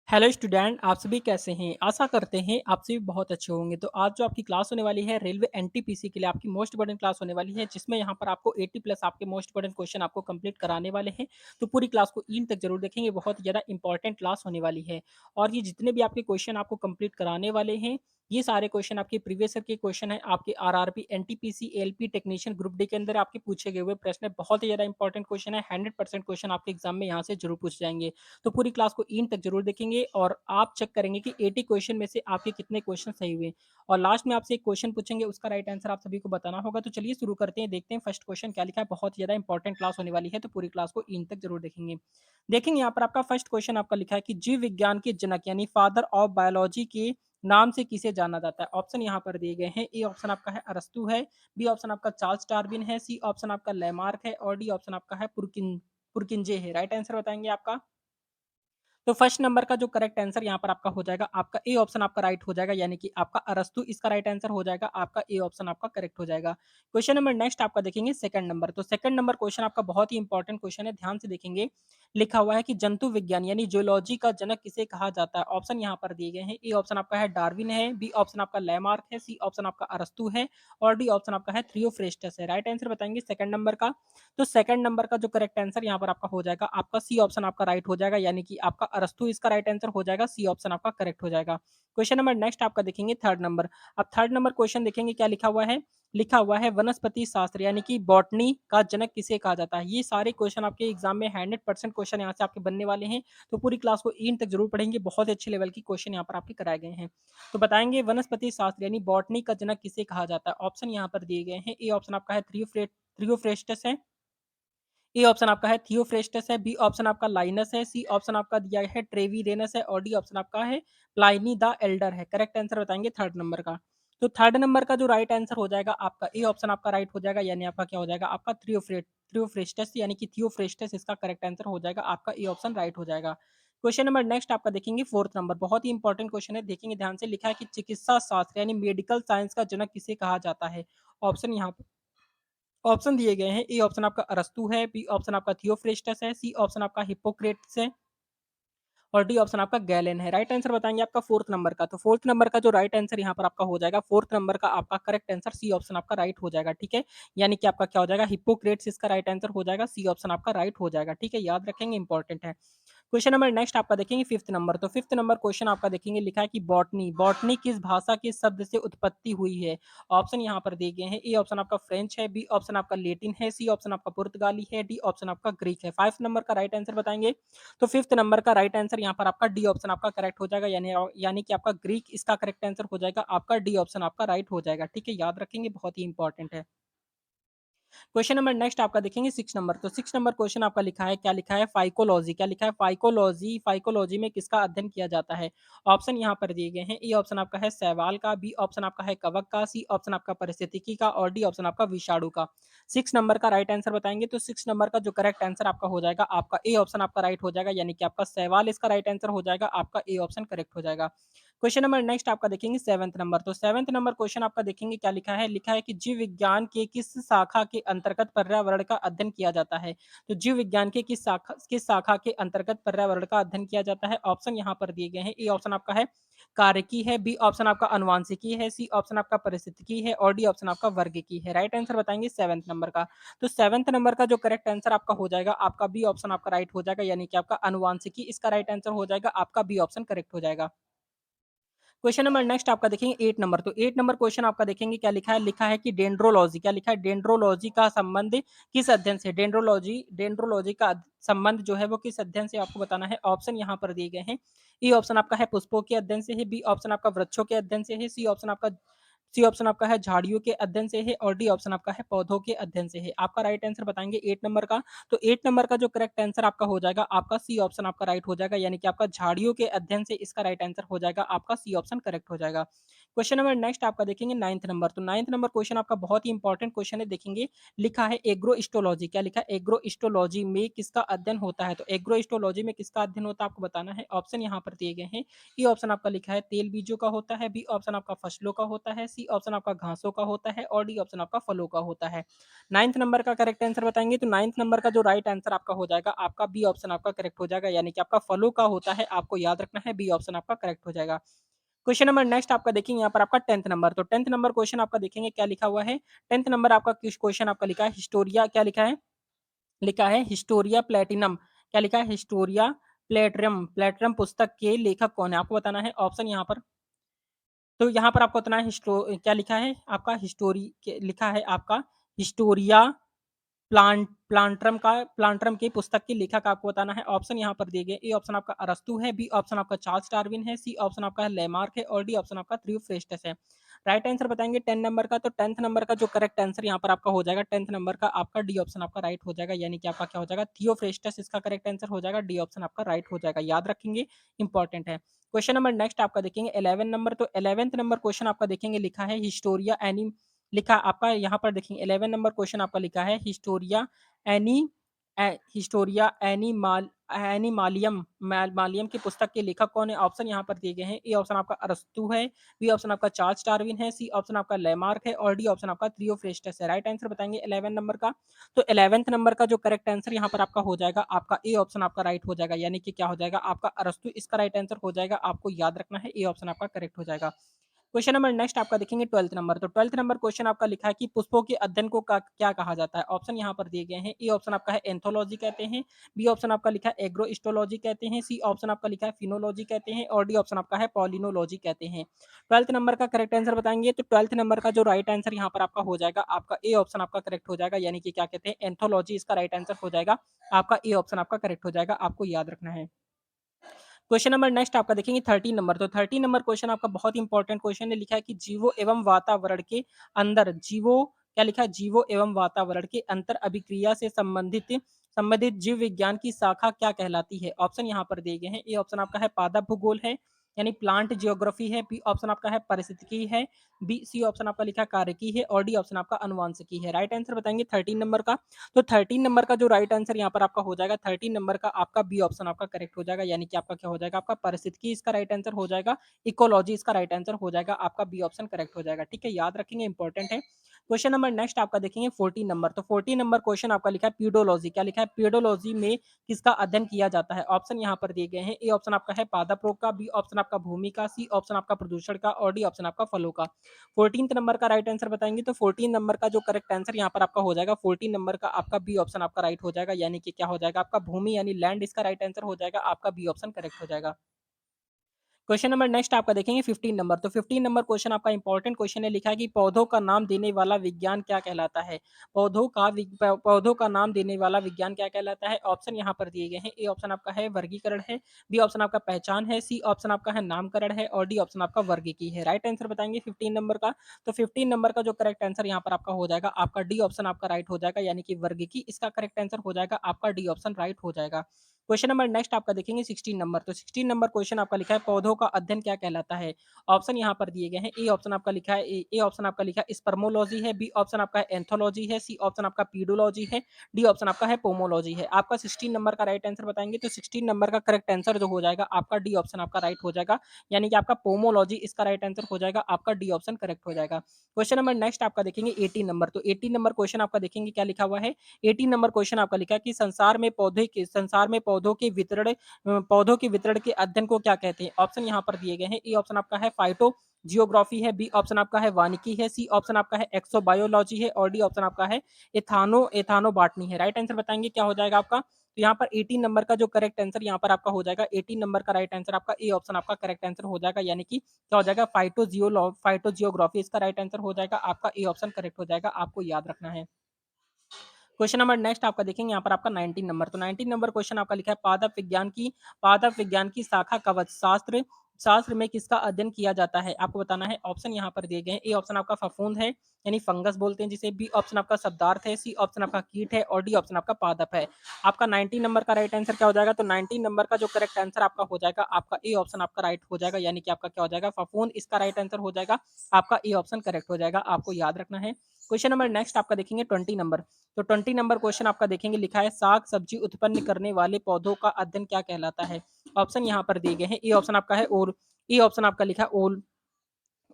Hello student, आप सभी कैसे हैं? आशा करते हैं आप सभी बहुत अच्छे होंगे। तो आज जो आपकी क्लास होने वाली है रेलवे एनटीपीसी के लिए आपकी मोस्ट इम्पोर्टेंट क्लास होने वाली है, जिसमें यहाँ पर आपको 80 प्लस आपके मोस्ट इम्पोर्टेंट क्वेश्चन आपको कंप्लीट कराने वाले हैं। तो पूरी क्लास को एंड तक जरूर देखेंगे, बहुत ज़्यादा इंपॉर्टेंट क्लास होने वाली है। और ये जितने भी आपके क्वेश्चन आपको कंप्लीट कराने वाले हैं, ये सारे क्वेश्चन आपके प्रीवियस ईयर के क्वेश्चन है। आपके RRB, NTPC, LP technician group D के अंदर आपके पूछे गए हुए प्रश्न है। बहुत ही ज़्यादा इंपॉर्टेंट क्वेश्चन है। 100% क्वेश्चन आपके एग्जाम में यहाँ से जरूर पूछ जाएंगे। तो पूरी क्लास को एंड तक जरूर देखेंगे और आप चेक करेंगे कि 80 क्वेश्चन में से आपके कितने क्वेश्चन सही हुए। और लास्ट में आपसे एक क्वेश्चन पूछेंगे, उसका राइट आंसर आप सभी को बताना होगा। तो चलिए शुरू करते हैं, देखते हैं फर्स्ट क्वेश्चन क्या लिखा है। बहुत ही ज्यादा इंपॉर्टेंट क्लास होने वाली है, तो पूरी क्लास को एंड तक जरूर देखेंगे। देखेंगे यहाँ पर आपका फर्स्ट क्वेश्चन आपका लिखा है कि जीव विज्ञान के जनक यानी फादर ऑफ बायोलॉजी के नाम से किसे जाना जाता है। ऑप्शन यहाँ पर दिए गए हैं। ए ऑप्शन आपका है अरस्तु है, बी ऑप्शन आपका चार्ल्स डार्विन है, सी ऑप्शन आपका लेमार्क है और डी ऑप्शन आपका है पुरकिंजे है। राइट आंसर बताएंगे आपका। तो फर्स्ट नंबर का जो करेक्ट आंसर यहाँ पर आपका हो जाएगा, आपका ए ऑप्शन आपका राइट हो जाएगा, यानी कि आपका अरस्तु इसका राइट आंसर हो जाएगा। आपका ए ऑप्शन आपका करेक्ट हो जाएगा। क्वेश्चन नंबर नेक्स्ट आपका देखेंगे सेकंड नंबर। तो सेकंड नंबर क्वेश्चन आपका बहुत ही इंपॉर्टेंट क्वेश्चन है, ध्यान से देखेंगे। लिखा हुआ है कि जंतु विज्ञान यानी जूलॉजी का जनक किसे कहा जाता है। ऑप्शन यहाँ पर दिए गए हैं। ए ऑप्शन आपका है डार्विन है, बी ऑप्शन आपका लैमार्क है, सी ऑप्शन आपका अरस्तु है और डी ऑप्शन आपका है थियोफ्रेस्टस है। राइट आंसर बताएंगे सेकंड नंबर का। तो सेकंड नंबर का जो करेक्ट आंसर यहाँ पर आपका हो जाएगा, आपका सी ऑप्शन आपका राइट हो जाएगा, यानी कि आपका अरस्तु इसका राइट आंसर हो जाएगा। सी ऑप्शन आपका करेक्ट हो जाएगा। क्वेश्चन नंबर नेक्स्ट आपका देखेंगे थर्ड नंबर। अब थर्ड नंबर क्वेश्चन देखेंगे क्या लिखा हुआ है। लिखा हुआ है वनस्पति शास्त्र यानी कि बॉटनी का जनक किसे कहा जाता है। ये सारे क्वेश्चन आपके एग्जाम में 100% क्वेश्चन यहाँ से आपके बनने वाले हैं। तो पूरी क्लास को एंड तक जरूर पढ़ेंगे, बहुत अच्छे लेवल की क्वेश्चन यहाँ पर आपके कराए गए हैं। तो बताएंगे वनस्पति शास्त्र यानी बॉटनी का जनक किसे कहा जाता है। ऑप्शन यहाँ पर दिए गए हैं। ए ऑप्शन आपका है थ्रियोफ्रेस्टस है, ए ऑप्शन आपका है थियोफ्रेस्टस है, बी ऑप्शन आपका लाइनस है, सी ऑप्शन आपका दिया है ट्रेवीरेनस है और डी ऑप्शन आपका है प्लाइनी द एल्डर है। करेक्ट आंसर बताएंगे थर्ड नंबर का। तो थर्ड नंबर का जो राइट आंसर हो जाएगा, आपका ए ऑप्शन आपका राइट हो जाएगा, यानी आपका क्या हो जाएगा, आपका थ्रियोफ्रेस्टस यानी कि थियोफ्रेस्टस इसका करेक्ट आंसर हो जाएगा। आपका ए ऑप्शन राइट हो जाएगा। क्वेश्चन नंबर नेक्स्ट आपका देखेंगे फोर्थ नंबर। बहुत ही इंपॉर्टेंट क्वेश्चन है, देखेंगे ध्यान से। लिखा है कि चिकित्सा शास्त्र यानी मेडिकल साइंस का जनक किसे कहा जाता है। ऑप्शन यहाँ ऑप्शन दिए गए हैं। ए ऑप्शन आपका अरस्तु है, बी ऑप्शन आपका थियोफ्रेस्टस है, सी ऑप्शन आपका हिप्पोक्रेट्स है और डी ऑप्शन आपका गैलेन है। राइट आंसर बताएंगे आपका फोर्थ नंबर का। तो फोर्थ नंबर का जो राइट आंसर यहाँ पर आपका हो जाएगा, फोर्थ नंबर का आपका करेक्ट आंसर सी ऑप्शन आपका राइट हो जाएगा। ठीक है, यानी कि आपका क्या हो जाएगा, हिप्पोक्रेट्स इसका राइट आंसर हो जाएगा। सी ऑप्शन आपका राइट हो जाएगा। ठीक है, याद रखेंगे, इंपॉर्टेंट है। क्वेश्चन नंबर नेक्स्ट आपका देखेंगे फिफ्थ नंबर। तो फिफ्थ नंबर क्वेश्चन आपका देखेंगे, लिखा है कि बॉटनी बॉटनी किस भाषा के शब्द से उत्पत्ति हुई है। ऑप्शन यहाँ पर दिए गए हैं। ए ऑप्शन आपका फ्रेंच है, बी ऑप्शन आपका लेटिन है, सी ऑप्शन आपका पुर्तगाली है, डी ऑप्शन आपका ग्रीक है। फाइव नंबर का राइट आंसर बताएंगे। तो फिफ्थ नंबर का राइट आंसर यहाँ पर आपका डी ऑप्शन आपका करेक्ट हो जाएगा, यानी कि आपका ग्रीक इसका करेक्ट आंसर हो जाएगा। आपका डी ऑप्शन आपका राइट हो जाएगा। ठीक है, याद रखेंगे, बहुत ही इंपॉर्टेंट है। क्वेश्चन नंबर नेक्स्ट आपका देखेंगे सिक्स नंबर। तो सिक्स नंबर क्वेश्चन आपका लिखा है, क्या लिखा है, फाइकोलॉजी। क्या लिखा है, फाइकोलॉजी। फाइकोलॉजी में किसका अध्ययन किया जाता है। ऑप्शन यहाँ पर दिए गए हैं। ए ऑप्शन आपका है शैवाल का, बी ऑप्शन आपका है कवक का, सी ऑप्शन आपका पारिस्थितिकी का और डी ऑप्शन आपका विषाणु का। सिक्स नंबर का राइट आंसर बताएंगे। तो सिक्स नंबर का जो करेक्ट आंसर आपका हो जाएगा, आपका ए ऑप्शन आपका राइट हो जाएगा, यानी कि आपका शैवाल इसका राइट आंसर हो जाएगा। आपका ए ऑप्शन करेक्ट हो जाएगा। क्वेश्चन नंबर नेक्स्ट आपका देखेंगे सेवंथ नंबर। तो सेवंथ नंबर क्वेश्चन आपका देखेंगे क्या लिखा है। लिखा है कि जीव विज्ञान के किस शाखा के अंतर्गत पर्यावरण का अध्ययन किया जाता है। तो जीव विज्ञान के किस शाखा के अंतर्गत पर्यावरण का अध्ययन किया जाता है। ऑप्शन यहाँ पर दिए गए हैं। ए ऑप्शन आपका है कार्यकी है, बी ऑप्शन आपका अनुवांशिकी है, सी ऑप्शन आपका परिस्थितिकी है और डी ऑप्शन आपका वर्गिकी है। राइट आंसर बताएंगे सेवंथ नंबर का। तो सेवंथ नंबर का जो करेक्ट आंसर आपका हो जाएगा, आपका बी ऑप्शन आपका राइट हो जाएगा, यानी कि आपका अनुवांशिकी इसका राइट आंसर हो जाएगा। आपका बी ऑप्शन करेक्ट हो जाएगा। क्वेश्चन नंबर नेक्स्ट आपका देखेंगे 8 नंबर। तो 8 नंबर क्वेश्चन आपका देखेंगे क्या लिखा है। लिखा है कि डेंड्रोलॉजी। क्या लिखा है, डेंड्रोलॉजी का संबंध किस अध्ययन से। डेंड्रोलॉजी डेंड्रोलॉजी का संबंध जो है वो किस अध्ययन से आपको बताना है। ऑप्शन यहाँ पर दिए गए हैं। ए ऑप्शन आपका है पुष्पों के अध्ययन से है, बी ऑप्शन आपका वृक्षों के अध्ययन से है, सी ऑप्शन आपका है झाड़ियों के अध्ययन से है और डी ऑप्शन आपका है पौधों के अध्ययन से है। आपका राइट आंसर बताएंगे 8 नंबर का। तो 8 नंबर का जो करेक्ट आंसर आपका हो जाएगा, आपका सी ऑप्शन आपका राइट हो जाएगा, यानी कि आपका झाड़ियों के अध्ययन से इसका राइट आंसर हो जाएगा। आपका सी ऑप्शन करेक्ट हो जाएगा। क्वेश्चन नंबर नेक्स्ट आपका देखेंगे 9th नंबर। तो 9th नंबर क्वेश्चन आपका बहुत ही इंपॉर्टेंट क्वेश्चन है, देखेंगे लिखा है एग्रोइस्टोलॉजी। क्या लिखा है? एग्रोइस्टोलॉजी में किसका अध्ययन होता है? तो एग्रोइस्टोलॉजी में किसका अध्ययन होता है आपको बताना है। ऑप्शन यहाँ पर दिए गए हैं। ए ऑप्शन आपका लिखा है तेल बीजों का होता है, बी ऑप्शन आपका फसलों का होता है, सी ऑप्शन आपका घासों का होता है और डी ऑप्शन आपका फलों का होता है। 9th नंबर का करेक्ट आंसर बताएंगे तो 9th नंबर का जो राइट आंसर आपका हो जाएगा, आपका बी ऑप्शन आपका करेक्ट हो जाएगा, यानी कि आपका फलों का होता है। आपको याद रखना है, बी ऑप्शन आपका करेक्ट हो जाएगा। क्वेश्चन नंबर नेक्स्ट आपका देखेंगे यहाँ पर आपका 10th नंबर। तो 10th नंबर क्वेश्चन आपका देखेंगे क्या लिखा हुआ है। 10th नंबर आपका किस क्वेश्चन आपका लिखा है हिस्टोरिया। क्या लिखा है? लिखा है हिस्टोरिया प्लेटिनम। क्या लिखा है? हिस्टोरिया प्लेटरम। प्लेटरम पुस्तक के लेखक कौन है आपको बताना है। ऑप्शन यहाँ पर, तो यहाँ पर आपको बताना है हिस्टो क्या लिखा है आपका हिस्टोरी लिखा है आपका हिस्टोरिया प्लांट्रम की पुस्तक के लेखक आपको बताना है। ऑप्शन यहाँ पर दिए गए। ए ऑप्शन आपका अरस्तु है, बी ऑप्शन आपका चार्ल्स डार्विन है, सी ऑप्शन आपका है लेमार्क है और डी ऑप्शन आपका थियोफ्रेस्टस है। राइट आंसर बताएंगे 10 नंबर का। तो 10th नंबर का जो करेक्ट आंसर यहाँ पर आपका हो जाएगा 10th नंबर का आपका डी ऑप्शन आपका राइट हो जाएगा, यानी कि आपका क्या हो जाएगा थियोफ्रेस्टस इसका करेक्ट आंसर हो जाएगा। डी ऑप्शन आपका राइट हो जाएगा, याद रखेंगे, इंपॉर्टेंट है। क्वेश्चन नंबर नेक्स्ट आपका देखेंगे 11 नंबर। तो 11th नंबर क्वेश्चन आपका देखेंगे लिखा है हिस्टोरिया एनी। लिखा आपका यहाँ पर देखेंगे 11 नंबर क्वेश्चन आपका लिखा है हिस्टोरिया एनी हिस्टोरिया एनिमालियम मालियम की पुस्तक के लेखक कौन है। ऑप्शन यहाँ पर दिए गए हैं। ए ऑप्शन आपका अरस्तु है, बी ऑप्शन आपका चार्ल्स डार्विन है, सी ऑप्शन आपका लेमार्क है और डी ऑप्शन आपका थियोफ्रेस्टस है। राइट आंसर बताएंगे 11 नंबर का। तो 11th नंबर का जो करेक्ट आंसर यहाँ पर आपका हो जाएगा, आपका ए ऑप्शन आपका राइट हो जाएगा, यानी कि क्या हो जाएगा आपका अरस्तु इसका राइट आंसर हो जाएगा। आपको याद रखना है, ए ऑप्शन आपका करेक्ट हो जाएगा। क्वेश्चन नंबर नेक्स्ट आपका देखेंगे 12th नंबर। तो 12th नंबर क्वेश्चन आपका लिखा है कि पुष्पों के अध्ययन को क्या कहा जाता है। ऑप्शन यहाँ पर दिए गए हैं। ए ऑप्शन आपका है एंथोलॉजी कहते हैं, बी ऑप्शन आपका लिखा है एग्रोइस्टोलॉजी कहते हैं, सी ऑप्शन आपका लिखा है फिनोलॉजी कहते हैं और डी ऑप्शन आपका है पॉलिनोलॉजी कहते हैं। 12th नंबर का करेक्ट आंसर बताएंगे तो 12th नंबर का जो राइट आंसर यहाँ पर आपका हो जाएगा, आपका ए ऑप्शन आपका करेक्ट हो जाएगा, यानी कि क्या कहते हैं एंथोलॉजी इसका राइट आंसर हो जाएगा। आपका ए ऑप्शन आपका करेक्ट हो जाएगा, आपको याद रखना है। क्वेश्चन नंबर नेक्स्ट आपका देखेंगे 13 नंबर। तो 13 नंबर क्वेश्चन आपका बहुत इंपॉर्टेंट क्वेश्चन है। लिखा है कि जीवो एवं वातावरण के अंदर जीवो क्या लिखा है जीवो एवं वातावरण के अंतर अभिक्रिया से संबंधित जीव विज्ञान की शाखा क्या कहलाती है। ऑप्शन यहाँ पर दिए गए हैं। ए ऑप्शन आपका है पादप भूगोल है, यानी प्लांट जियोग्राफी है, बी ऑप्शन आपका है पारिस्थितिकी है, बी सी ऑप्शन आपका लिखा कार्यकी है और डी ऑप्शन आपका अनुवांशिकी है। राइट आंसर बताएंगे 13 नंबर का। तो 13 नंबर का जो राइट आंसर यहाँ पर आपका हो जाएगा 13 नंबर का आपका बी ऑप्शन आपका करेक्ट हो जाएगा, यानी कि आपका क्या हो जाएगा आपका पारिस्थितिकी इसका राइट आंसर हो जाएगा, इकोलॉजी इसका राइट आंसर हो जाएगा, आपका बी ऑप्शन करेक्ट हो जाएगा। ठीक है, याद रखेंगे, इंपॉर्टेंट है। क्वेश्चन नंबर नेक्स्ट आपका देखेंगे 14 नंबर। तो 14 नंबर क्वेश्चन आपका लिखा है पीडोलॉजी। क्या लिखा है? पीडोलॉजी में किसका अध्ययन किया जाता है। ऑप्शन यहाँ पर दिए गए हैं। ए ऑप्शन आपका है पादप रोग का, बी ऑप्शन आपका भूमि का, सी ऑप्शन आपका प्रदूषण का और डी ऑप्शन आपका फलों का। 14th नंबर का राइट आंसर बताएंगे तो 14 नंबर का जो करेक्ट आंसर यहाँ पर आपका हो जाएगा 14 नंबर का आपका बी ऑप्शन आपका राइट हो जाएगा, यानी कि क्या हो जाएगा आपका भूमि यानी लैंड इसका राइट आंसर हो जाएगा, आपका बी ऑप्शन करेक्ट हो जाएगा। क्वेश्चन नंबर नेक्स्ट आपका देखेंगे 15 नंबर। तो 15 नंबर क्वेश्चन आपका इंपॉर्टेंट क्वेश्चन है। लिखा है कि पौधों का नाम देने वाला विज्ञान क्या कहलाता है। पौधों का नाम देने वाला विज्ञान क्या कहलाता है। ऑप्शन यहाँ पर दिए गए हैं। ए ऑप्शन आपका है वर्गीकरण है, बी ऑप्शन आपका पहचान है, सी ऑप्शन आपका है नामकरण है और डी ऑप्शन आपका वर्गीकी है। राइट आंसर बताएंगे 15 नंबर का। तो 15 नंबर का जो करेक्ट आंसर यहाँ पर आपका हो जाएगा, आपका डी ऑप्शन आपका राइट हो जाएगा, यानी कि वर्गीकी इसका करेक्ट आंसर हो जाएगा, आपका डी ऑप्शन राइट हो जाएगा। क्वेश्चन नंबर नेक्स्ट आपका देखेंगे 16 नंबर। तो 16 नंबर क्वेश्चन आपका लिखा है पौधों का अध्ययन क्या कहलाता है। ऑप्शन यहाँ पर दिए गए हैं। ए ऑप्शन आपका लिखा है ए ऑप्शन आपका लिखा है स्पर्मोलॉजी है, बी ऑप्शन आपका है एंथोलॉजी है, सी ऑप्शन आपका पीडोलॉजी है, डी ऑप्शन आपका है पोमोलॉजी है। आपका 16 नंबर का राइट आंसर बताएंगे तो 16 नंबर का करेक्ट आंसर जो हो जाएगा, आपका डी ऑप्शन आपका राइट हो जाएगा, यानी कि आपका पोमोलॉजी इसका राइट आंसर हो जाएगा, आपका डी ऑप्शन करेक्ट हो जाएगा। क्वेश्चन नंबर नेक्स्ट आपका देखेंगे 18 नंबर। तो 18 नंबर क्वेश्चन आपका देखेंगे क्या लिखा हुआ है। 18 नंबर क्वेश्चन आपका लिखा है कि संसार में पौधों के वितरण के अध्ययन को क्या कहते हैं। ऑप्शन यहाँ पर दिए गए हैं। ए ऑप्शन आपका है फाइटो जियोग्राफी है, बी ऑप्शन आपका है वानिकी है, सी ऑप्शन आपका है एक्सोबायोलॉजी है और डी ऑप्शन आपका है एथानो बाटनी है। राइट आंसर बताएंगे क्या हो जाएगा आपका। तो यहाँ पर 18 नंबर का जो करेक्ट आंसर यहाँ पर आपका हो जाएगा 18 नंबर का राइट आंसर आपका ए ऑप्शन आपका करेक्ट आंसर हो जाएगा, यानी कि क्या हो जाएगा फाइटो जियोग्राफी इसका राइट आंसर हो जाएगा, आपका ए ऑप्शन करेक्ट हो जाएगा, आपको याद रखना है। क्वेश्चन नंबर नेक्स्ट आपका देखेंगे यहाँ पर आपका 19 नंबर। तो 19 नंबर क्वेश्चन आपका लिखा है पादप विज्ञान की शाखा कवच शास्त्र शास्त्र में किसका अध्ययन किया जाता है? आपको बताना है। ऑप्शन यहाँ पर दिए गए हैं। ए ऑप्शन आपका फफूंद है, यानी फंगस बोलते हैं जिसे। बी ऑप्शन आपका शब्दार्थ है। सी ऑप्शन आपका कीट है और डी ऑप्शन आपका पादप है। आपका 19 नंबर का राइट आंसर क्या हो जाएगा? तो 19 नंबर का जो करेक्ट आंसर आपका हो जाएगा, आपका ए ऑप्शन आपका राइट हो जाएगा, यानी कि आपका क्या हो जाएगा? फफूंद इसका राइट आंसर हो जाएगा। आपका ए ऑप्शन करेक्ट हो जाएगा, आपको याद रखना है। क्वेश्चन नंबर नेक्स्ट आपका देखेंगे 20 नंबर। तो 20 नंबर क्वेश्चन आपका देखेंगे, लिखा है साग सब्जी उत्पन्न करने वाले पौधों का अध्ययन क्या कहलाता है? ऑप्शन यहाँ पर दिए गए हैं। ए ऑप्शन आपका है और ई ऑप्शन आपका लिखा है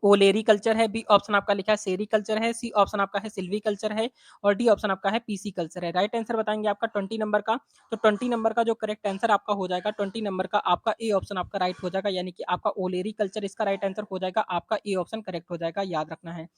ओलेरी कल्चर है। बी ऑप्शन आपका लिखा है सेरी कल्चर है। सी ऑप्शन आपका है सिल्वी कल्चर है और डी ऑप्शन आपका है पीसी कल्चर है। राइट आंसर बताएंगे आपका 20 नंबर का। तो 20 नंबर का जो करेक्ट आंसर आपका हो जाएगा, 20 नंबर का आपका ए ऑप्शन आपका राइट हो जाएगा, यानी कि आपका ओलेरी कल्चर इसका राइट आंसर हो जाएगा, आपका ए ऑप्शन करेक्ट हो जाएगा, याद रखना है।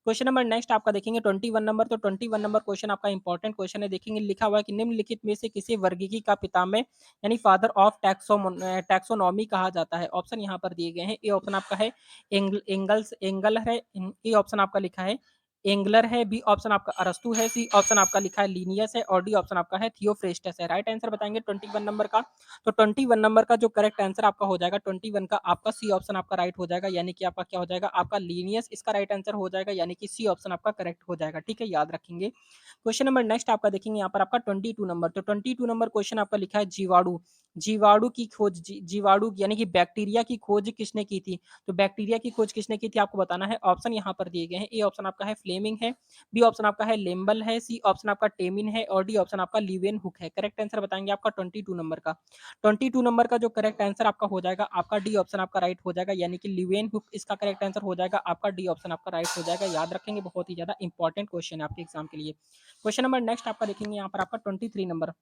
क्वेश्चन नंबर नेक्स्ट आपका देखेंगे 21 नंबर। तो 21 नंबर क्वेश्चन आपका इंपॉर्टेंट क्वेश्चन है। देखेंगे लिखा हुआ है कि निम्नलिखित में से किसी वर्गीकी का पितामह यानी फादर ऑफ टैक्सोनॉमी कहा जाता है? ऑप्शन यहाँ पर दिए गए हैं। ए ऑप्शन आपका है एंगल है। ए ऑप्शन आपका लिखा है एंगलर है। बी ऑप्शन आपका अरस्तु है। सी ऑप्शन आपका लिखा है लीनियस है और डी ऑप्शन आपका है थियोफ्रेस्टस है। राइट आंसर बताएंगे 21 नंबर का। तो 21 नंबर का जो करेक्ट आंसर आपका हो जाएगा 21 का, आपका सी ऑप्शन आपका राइट हो जाएगा, यानी कि आपका क्या हो जाएगा? आपका लीनियस इसका राइट आंसर हो जाएगा, यानी कि सी ऑप्शन आपका करेक्ट हो जाएगा। ठीक है, याद रखेंगे। क्वेश्चन नंबर नेक्स्ट आपका देखेंगे यहाँ पर आपका 22 नंबर। तो 22 नंबर क्वेश्चन आपका लिखा है जीवाणु। जीवाणु की खोज जीवाणु यानी कि बैक्टीरिया की खोज किसने की थी? तो बैक्टीरिया की खोज किसने की थी आपको बताना है। ऑप्शन यहाँ पर दिए गए हैं। ए ऑप्शन आपका है फ्लेमिंग है। बी ऑप्शन आपका है लेम्बल है। सी ऑप्शन आपका टेमिन है और डी ऑप्शन आपका लीवेन हुक है। करेक्ट आंसर बताएंगे आपका 22 नंबर का। 22 नंबर का जो करेक्ट आंसर आपका हो जाएगा, आपका डी ऑप्शन आपका राइट हो जाएगा, यानी कि ल्यूवेन हुक इसका करेक्ट आंसर हो जाएगा, आपका डी ऑप्शन आपका राइट हो जाएगा। याद रखेंगे, बहुत ही ज्यादा इंपॉर्टेंट क्वेश्चन है आपके एग्जाम के लिए। क्वेश्चन नंबर नेक्स्ट आपका देखेंगे यहाँ पर आपका 23 नंबर।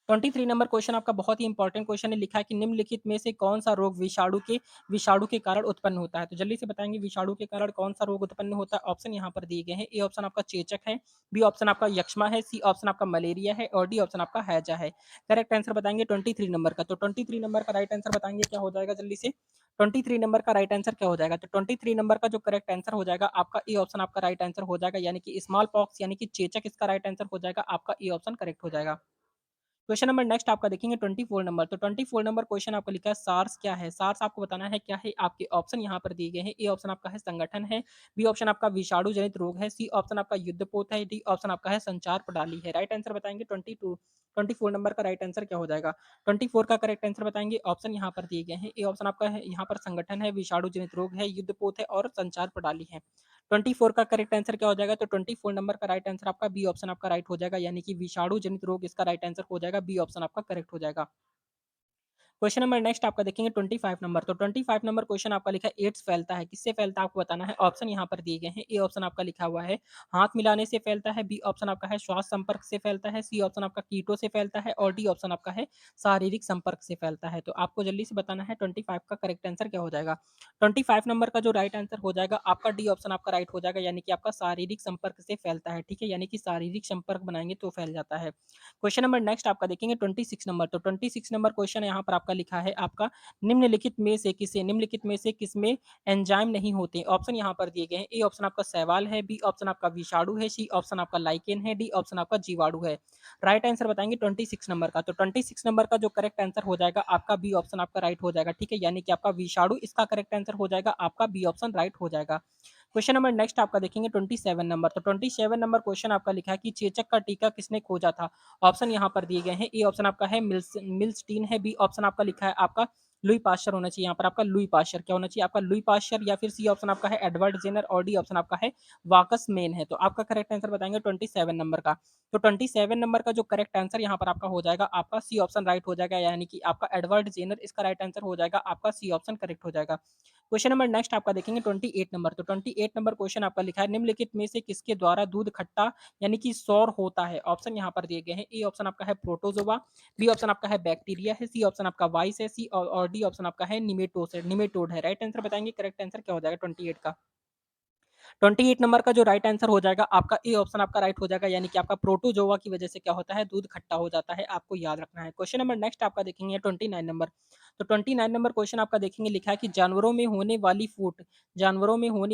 23 नंबर क्वेश्चन आपका बहुत ही इंपॉर्टेंट क्वेश्चन है। लिखा है कि निम्नलिखित में से कौन सा रोग विषाणु के कारण उत्पन्न होता है? तो जल्दी से बताएंगे विषाणु के कारण कौन सा रोग उत्पन्न होता है। ऑप्शन यहाँ पर दिए गए हैं। ए ऑप्शन आपका चेचक है। बी ऑप्शन आपका यक्ष्मा है। सी ऑप्शन आपका मलेरिया है और डी ऑप्शन आपका हैजा है। करेक्ट आंसर बताएंगे 23 नंबर का। तो 23 नंबर का राइट आंसर बताएंगे क्या हो जाएगा जल्दी से। 23 नंबर का राइट आंसर क्या हो जाएगा? तो 23 नंबर का जो करेक्ट आंसर हो जाएगा, आपका ए ऑप्शन आपका राइट आंसर हो जाएगा, यानी कि स्मॉल पॉक्स यानी कि चेचक इसका राइट आंसर हो जाएगा, आपका ए ऑप्शन करेक्ट हो जाएगा। क्वेश्चन नंबर नेक्स्ट आपका देखेंगे 24 नंबर। तो 24 नंबर क्वेश्चन आपका लिखा है सार्स क्या है? सार्स आपको बताना है क्या है। आपके ऑप्शन यहाँ पर दिए गए हैं। ए ऑप्शन आपका है संगठन है। बी ऑप्शन आपका विषाणु जनित रोग है। सी ऑप्शन आपका युद्धपोत है। डी ऑप्शन आपका है संचार प्रणाली है। राइट आंसर बताएंगे 24 नंबर का राइट आंसर क्या हो जाएगा? 24 का करेक्ट आंसर बताएंगे। ऑप्शन यहाँ पर दिए गए हैं। ए ऑप्शन आपका है यहाँ पर संगठन है, विषाणु जनित रोग है, युद्धपोत है और संचार प्रणाली है। 24 का करेक्ट आंसर क्या हो जाएगा? तो 24 नंबर का राइट आंसर आपका बी ऑप्शन आपका राइट हो जाएगा, यानी कि विषाणु जनित रोग इसका राइट आंसर हो जाएगा, बी ऑप्शन आपका करेक्ट हो जाएगा। क्वेश्चन नंबर नेक्स्ट आपका देखेंगे 25 नंबर। तो 25 नंबर क्वेश्चन आपका लिखा है एड्स फैलता है, किससे फैलता है आपको बताना है। ऑप्शन यहाँ पर दिए गए हैं। ए ऑप्शन आपका लिखा हुआ है हाथ मिलाने से फैलता है। बी ऑप्शन आपका है श्वास संपर्क से फैलता है। सी ऑप्शन आपका कीटों से फैलता है और डी ऑप्शन आपका है शारीरिक संपर्क से फैलता है। तो आपको जल्दी से बताना है 25 का करेक्ट आंसर क्या हो जाएगा। 25 नंबर का जो राइट आंसर हो जाएगा, आपका डी ऑप्शन आपका राइट हो जाएगा, यानी कि आपका शारीरिक संपर्क से फैलता है। ठीक है, यानी कि शारीरिक संपर्क बनाएंगे तो फैल जाता है। क्वेश्चन नंबर नेक्स्ट आपका देखेंगे 26 नंबर। तो 26 नंबर क्वेश्चन यहाँ पर आपका लिखा है आपका निम्नलिखित में से किसमें एंजाइम नहीं होते? ऑप्शन यहाँ पर दिए गए हैं। ए ऑप्शन आपका शैवाल है। बी ऑप्शन आपका विषाणु है। सी ऑप्शन आपका लाइकेन है। डी ऑप्शन आपका जीवाणु है। राइट आंसर बताएंगे 26 नंबर का। तो 26 नंबर का जो करेक्ट आंसर हो जाएगा, आपका बी ऑप्शन आपका राइट हो जाएगा। ठीक है, यानी कि आपका विषाणु इसका करेक्ट आंसर हो जाएगा, आपका बी ऑप्शन राइट हो जाएगा। क्वेश्चन नंबर नेक्स्ट आपका देखेंगे 27 नंबर। तो 27 नंबर क्वेश्चन आपका लिखा है कि चेचक का टीका किसने खोजा था? ऑप्शन यहाँ पर दिए गए हैं। ए ऑप्शन आपका है मिल्स्टीन है। बी ऑप्शन आपका लिखा है आपका लुई पाश्चर होना चाहिए। यहाँ पर आपका लुई पाश्चर क्या होना चाहिए? आपका लुई पाश्चर, या फिर सी ऑप्शन आपका है एडवर्ड जेनर और डी ऑप्शन आपका है वाकस मेन है। तो आपका करेक्ट आंसर बताएंगे 27 नंबर का। तो 27 नंबर का जो करेक्ट आंसर यहाँ पर आपका हो जाएगा, आपका सी ऑप्शन राइट हो जाएगा, यानी कि आपका एडवर्ड जेनर इसका राइट आंसर हो जाएगा, आपका सी ऑप्शन करेक्ट हो जाएगा। क्वेश्चन नंबर नेक्स्ट आपका देखेंगे 28 नंबर। तो 28 नंबर क्वेश्चन आपका लिखा है निम्नलिखित में से किसके द्वारा दूध खट्टा यानी कि सौर होता है? ऑप्शन यहाँ पर दिए गए हैं। ए ऑप्शन आपका है प्रोटोजोआ। बी ऑप्शन आपका है बैक्टीरिया है। सी ऑप्शन आपका वाइस है। सी और डी ऑप्शन आपका है निमेटोड है। राइट आंसर बताएंगे करेक्ट आंसर क्या हो जाएगा 28 का। 28 नंबर का जो राइट आंसर हो जाएगा, आपका ए ऑप्शन आपका राइट हो जाएगा, यानी कि आपका प्रोटोजोआ की वजह से क्या होता है दूध खट्टा हो जाता है, आपको याद रखना है। क्वेश्चन नंबर नेक्स्ट आपका देखेंगे 29 नंबर। तो 29 नंबर क्वेश्चन आपका देखेंगे, लिखा है कि जानवरों में होने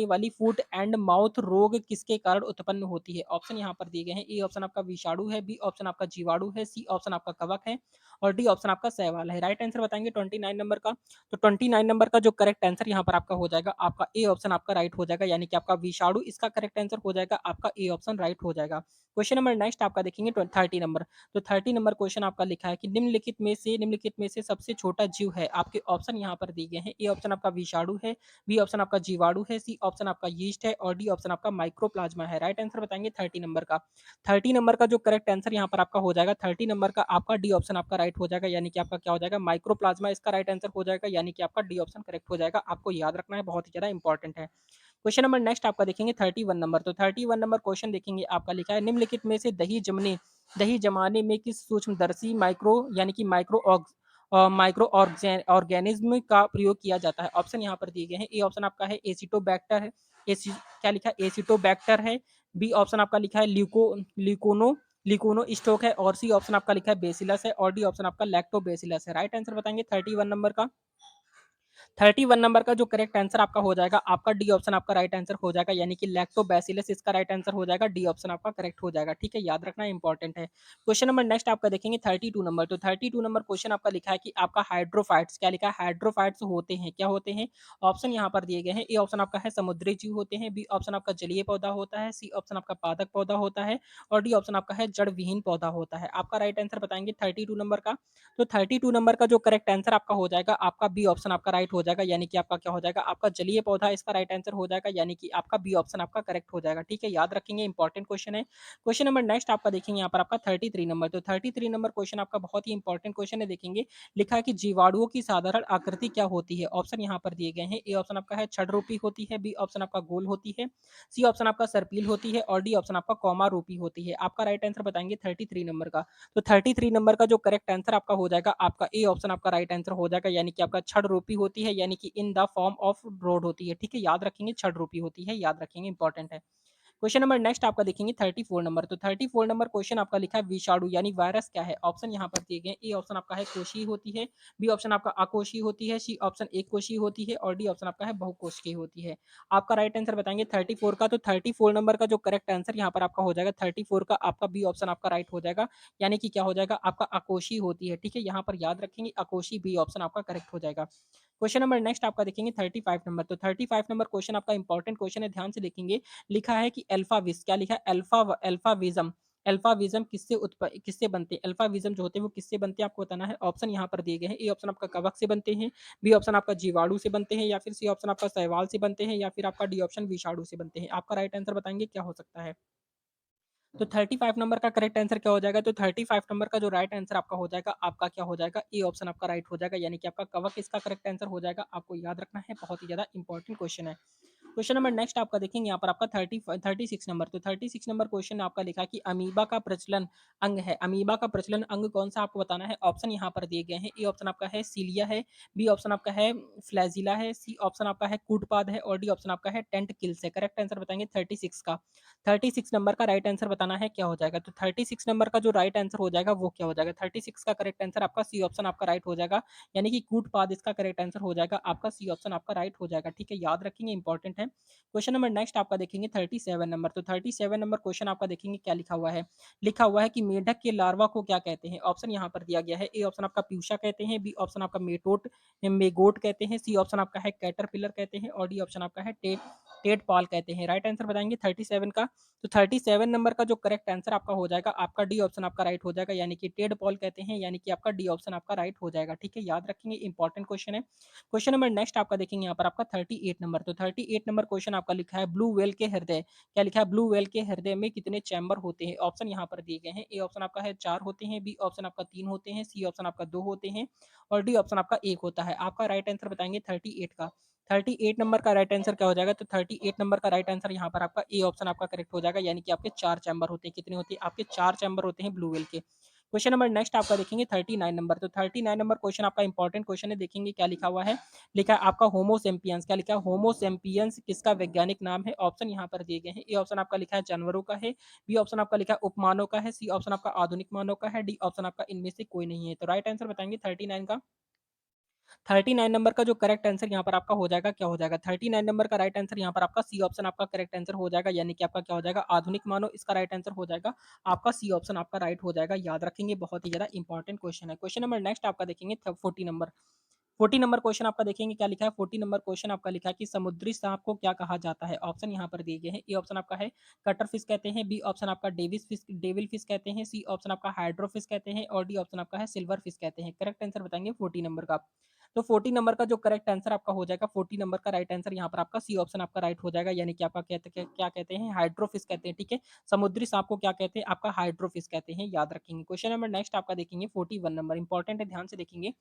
वाली फुट एंड माउथ रोग किसके कारण उत्पन्न होती है? ऑप्शन यहाँ पर दिए गए हैं। ए ऑप्शन आपका विषाणु है, बी ऑप्शन आपका जीवाणु है, सी ऑप्शन आपका कवक है और डी ऑप्शन आपका शैवाल है। राइट आंसर बताएंगे 29 नंबर का। तो 29 नंबर का जो करेक्ट आंसर यहाँ पर आपका हो जाएगा, आपका ए ऑप्शन आपका राइट हो जाएगा, यानी कि आपका विषाणु इसका करेक्ट आंसर हो जाएगा, आपका ए ऑप्शन राइट हो जाएगा। क्वेश्चन नंबर नेक्स्ट आपका देखेंगे 30 नंबर। तो 30 नंबर क्वेश्चन आपका लिखा है कि निम्नलिखित में से सबसे छोटा जीव है। आपके ऑप्शन यहाँ पर दिए गए हैं। ए ऑप्शन आपका विषाणु है, बी ऑप्शन आपका जीवाणु है, सी ऑप्शन आपका यीस्ट है और डी ऑप्शन आपका माइक्रोप्लाज्मा है। राइट आंसर बताएंगे 30 नंबर का। 30 नंबर का जो करेक्ट आंसर यहाँ पर आपका हो जाएगा, 30 नंबर का आपका डी ऑप्शन आपका राइट हो जाएगा, यानी कि आपका क्या हो जाएगा, माइक्रोप्लाज्मा इसका राइट आंसर हो जाएगा, यानी कि आपका डी ऑप्शन करेक्ट हो जाएगा। आपको याद रखना है, बहुत ही ज्यादा इंपॉर्टेंट है। क्वेश्चन नंबर नेक्स्ट आपका देखेंगे 31 नंबर। तो 31 नंबर क्वेश्चन देखेंगे, आपका लिखा है निम्नलिखित में से दही जमाने में किस सूक्ष्मदर्शी माइक्रो यानी कि माइक्रो ऑर्गेनिज्म का प्रयोग किया जाता है? ऑप्शन यहाँ पर दिए गए हैं। ए ऑप्शन आपका है एसिटोबैक्टर है, एसी क्या लिखा है, एसिटोबैक्टर है, बी ऑप्शन आपका लिखा है ल्यूकोनो लिकोनो स्टोक है और सी ऑप्शन आपका लिखा है बेसिलस है और डी ऑप्शन आपका लैक्टोबेसिलस है। राइट आंसर बताएंगे 31 नंबर का। 31 नंबर का जो करेक्ट आंसर आपका हो जाएगा, आपका डी ऑप्शन आपका राइट आंसर हो जाएगा, यानी कि लैक्टोबैसिलस इसका राइट आंसर हो जाएगा, डी ऑप्शन आपका करेक्ट हो जाएगा। ठीक है, याद रखना इंपॉर्टेंट है। क्वेश्चन नंबर नेक्स्ट आपका देखेंगे 32 नंबर। तो 32 नंबर क्वेश्चन आपका लिखा है कि आपका हाइड्रोफाइट्स क्या लिखा है, हाइड्रोफाइट्स होते हैं, क्या होते हैं? ऑप्शन यहाँ पर दिए गए हैं। ए ऑप्शन आपका है समुद्री जीव होते हैं, बी ऑप्शन आपका जलीय पौधा होता है, सी ऑप्शन आपका पादप पौधा होता है और डी ऑप्शन आपका है जड़ विहीन पौधा होता है। आपका राइट आंसर बताएंगे 32 नंबर का। तो 32 नंबर का जो करेक्ट आंसर आपका हो जाएगा, आपका बी ऑप्शन आपका राइट हो जाएगा, यानी कि आपका क्या हो जाएगा, आपका जलीय पौधा इसका राइट आंसर हो जाएगा, यानी कि आपका बी ऑप्शन आपका करेक्ट हो जाएगा। ठीक है, याद रखेंगे, इंपॉर्टेंट क्वेश्चन है। क्वेश्चन नंबर नेक्स्ट आपका देखेंगे यहाँ पर आपका 33 नंबर। तो 33 नंबर क्वेश्चन आपका बहुत ही इंपॉर्टेंट क्वेश्चन है, देखेंगे। लिखा है कि जीवाणुओं की साधारण आकृति क्या होती है? ऑप्शन यहाँ पर दिए गए हैं। ए ऑप्शन आपका है छड़ रूपी होती है, बी ऑप्शन आपका गोल होती है, सी ऑप्शन आपका सर्पिल होती है और डी ऑप्शन आपका कॉमा रूपी होती है। आपका राइट आंसर बताएंगे 33 नंबर का। तो 33 नंबर का जो करेक्ट आंसर आपका हो जाएगा, आपका ए ऑप्शन आपका राइट आंसर हो जाएगा, यानी कि आपका छड़ रूपी होती है, यानी कि in the form of road होती है। ठीक है, याद रखेंगे, छड़ रूपी होती है, याद रखेंगे, इंपॉर्टेंट है। क्वेश्चन नंबर नेक्स्ट आपका देखेंगे 34 नंबर। तो 34 नंबर क्वेश्चन आपका लिखा है विषाणु यानी वायरस क्या है? ऑप्शन यहाँ पर दिए गए। ए ऑप्शन आपका है कोशीय होती है, बी ऑप्शन आपका अकोशीय होती है, सी ऑप्शन एक कोशीय होती है और डी ऑप्शन आपका है बहुकोशिकीय होती है। आपका राइट आंसर बताएंगे 34 का। तो 34 नंबर का जो करेक्ट आंसर यहाँ पर आपका हो जाएगा 34 का, आपका बी ऑप्शन आपका राइट हो जाएगा, यानी कि क्या हो जाएगा, आपका अकोशीय होती है। ठीक है, यहाँ पर याद रखेंगे, अकोशीय बी ऑप्शन आपका करेक्ट हो जाएगा। क्वेश्चन नंबर नेक्स्ट आपका देखेंगे 35 नंबर। तो 35 नंबर क्वेश्चन आपका इंपॉर्टेंट क्वेश्चन है, ध्यान से देखेंगे। लिखा है कि अल्फाविज क्या लिखा है, अल्फाविज्म अल्फाविज्म किससे बनते हैं? अल्फाविज्म जो होते हैं वो किससे बनते हैं, आपको बताना है। ऑप्शन यहाँ पर दिए गए हैं। ए ऑप्शन आपका कवक से बनते हैं, बी ऑप्शन आपका जीवाणु से बनते हैं या फिर सी ऑप्शन आपका शैवाल से बनते हैं या फिर आपका डी ऑप्शन विषाणु से बनते हैं। आपका राइट आंसर बताएंगे क्या हो सकता है। तो 35 नंबर का करेक्ट आंसर क्या हो जाएगा? तो 35 नंबर का जो राइट आंसर आपका हो जाएगा, आपका क्या हो जाएगा, ए ऑप्शन आपका राइट हो जाएगा, यानी कि आपका कवक इसका करेक्ट आंसर हो जाएगा। आपको याद रखना है, बहुत ही ज्यादा इंपॉर्टेंट क्वेश्चन है। क्वेश्चन नंबर नेक्स्ट आपका देखेंगे यहाँ पर आपका 36 नंबर। तो 36 नंबर क्वेश्चन आपका लिखा है कि अमीबा का प्रचलन अंग है। अमीबा का प्रचलन अंग कौन सा, आपको बताना है। ऑप्शन यहाँ पर दिए गए हैं। ए ऑप्शन आपका है सीलिया है, बी ऑप्शन आपका है फ्लैजिला है, सी ऑप्शन आपका है कूटपाद है और डी ऑप्शन आपका है टेंट किल्स है। करेक्ट आंसर बताएंगे 36 का। 36 नंबर का राइट आंसर बताना है, क्या हो जाएगा। तो 36 नंबर का जो राइट आंसर हो जाएगा वो क्या हो जाएगा, 36 का करेक्ट आंसर आपका सी ऑप्शन आपका राइट हो जाएगा, यानी कि कूटपाद इसका करेक्ट आंसर हो जाएगा, आपका सी ऑप्शन आपका राइट हो जाएगा। ठीक है, याद रखेंगे, इंपॉर्टेंट है। क्वेश्चन नंबर नेक्स्ट आपका देखेंगे 37 नंबर। तो 37 नंबर क्वेश्चन आपका देखेंगे, क्या लिखा हुआ है। लिखा हुआ है कि मेढक के लार्वा को क्या कहते हैं? ऑप्शन यहाँ पर दिया गया है। ए ऑप्शन आपका प्यूशा कहते हैं, बी ऑप्शन आपका मेगोट कहते हैं, सी ऑप्शन आपका है कैटरपिलर कहते हैं और डी ऑप्शन आपका है टेट पॉल कहते हैं। राइट आंसर बताएंगे 37 का। तो 37 नंबर का जो करेक्ट आंसर आपका हो जाएगा, आपका डी ऑप्शन आपका राइट हो जाएगा, यानी कि टेड पॉल कहते हैं, यानी कि आपका डी ऑप्शन आपका राइट हो जाएगा। ठीक है, याद रखेंगे, इंपॉर्टेंट क्वेश्चन है। क्वेश्चन नंबर नेक्स्ट आपका देखेंगे यहाँ पर आपका 38 नंबर। तो 38 नंबर क्वेश्चन आपका लिखा है ब्लू व्हेल के हृदय क्या लिखा है, ब्लू व्हेल के हृदय में कितने चैम्बर होते हैं? ऑप्शन यहाँ पर दिए गए हैं। ए ऑप्शन आपका है 4 होते हैं, बी ऑप्शन आपका 3 होते हैं, सी ऑप्शन आपका 2 होते हैं और डी ऑप्शन आपका 1 होता है। आपका राइट आंसर बताएंगे 38 का। 38 नंबर का राइट आंसर क्या हो जाएगा? तो 38 नंबर का राइट आंसर यहाँ पर आपका ए ऑप्शन आपका करेक्ट हो जाएगा, यानी कि आपके 4 चैम्बर होते हैं। कितने होते हैं? आपके 4 चैम्बर होते हैं ब्लू व्हेल के। क्वेश्चन नंबर नेक्स्ट आपका देखेंगे 39 नंबर। तो 39 नंबर क्वेश्चन आपका इंपॉर्टेंट क्वेश्चन है, देखेंगे क्या लिखा हुआ है। लिखा है आपका होमोसेम्पियंस क्या लिखा है, होमोसेम्पियंस किसका वैज्ञानिक नाम है? ऑप्शन यहाँ पर दिए गए हैं। ए ऑप्शन आपका लिखा है जानवरों का है, बी ऑप्शन आपका लिखा है उपमानव का है, सी ऑप्शन आपका आधुनिक मानव का है, डी ऑप्शन आपका इनमें से कोई नहीं है। तो राइट आंसर बताएंगे 39 का। 39 नंबर का जो करेक्ट आंसर यहाँ पर आपका हो जाएगा, क्या हो जाएगा? 39 नंबर का राइट आंसर यहाँ पर आपका सी ऑप्शन आपका करेक्ट आंसर हो जाएगा, यानी कि आपका क्या हो जाएगा? आधुनिक मानव, इसका राइट आंसर हो जाएगा आपका सी ऑप्शन आपका राइट हो जाएगा। याद रखेंगे, बहुत ही ज़्यादा इंपॉर्टेंट क्वेश्चन है। क्वेश्चन नंबर नेक्स्ट आपका देखेंगे 40 नंबर। 40 नंबर क्वेश्चन आपका देखेंगे क्या लिखा है। 40 नंबर क्वेश्चन आपका लिखा है कि समुद्री सांप को क्या कहा जाता है। ऑप्शन यहाँ पर दिए गए हैं। ए ऑप्शन आपका है कटर फिश कहते हैं, बी ऑप्शन आपका डेविल फिश कहते हैं, सी ऑप्शन आपका हाइड्रो फिश कहते हैं और डी ऑप्शन आपका है सिल्वर फिश कहते हैं। करेक्ट आंसर बताएंगे 40 नंबर का। तो 40 नंबर का जो करेक्ट आंसर आपका हो जाएगा, 40 नंबर का राइट आंसर यहाँ पर आपका सी ऑप्शन आपका राइट हो जाएगा, यानी कि आपका क्या कहते हैं, हाइड्रोफिश कहते हैं। ठीक है, समुद्री सांप को क्या कहते हैं, आपका हाइड्रोफिश कहते हैं। याद रखेंगे। क्वेश्चन नंबर नेक्स्ट आपका देखेंगे 41 नंबर, इंपॉर्टेंट है, ध्यान से देखेंगे।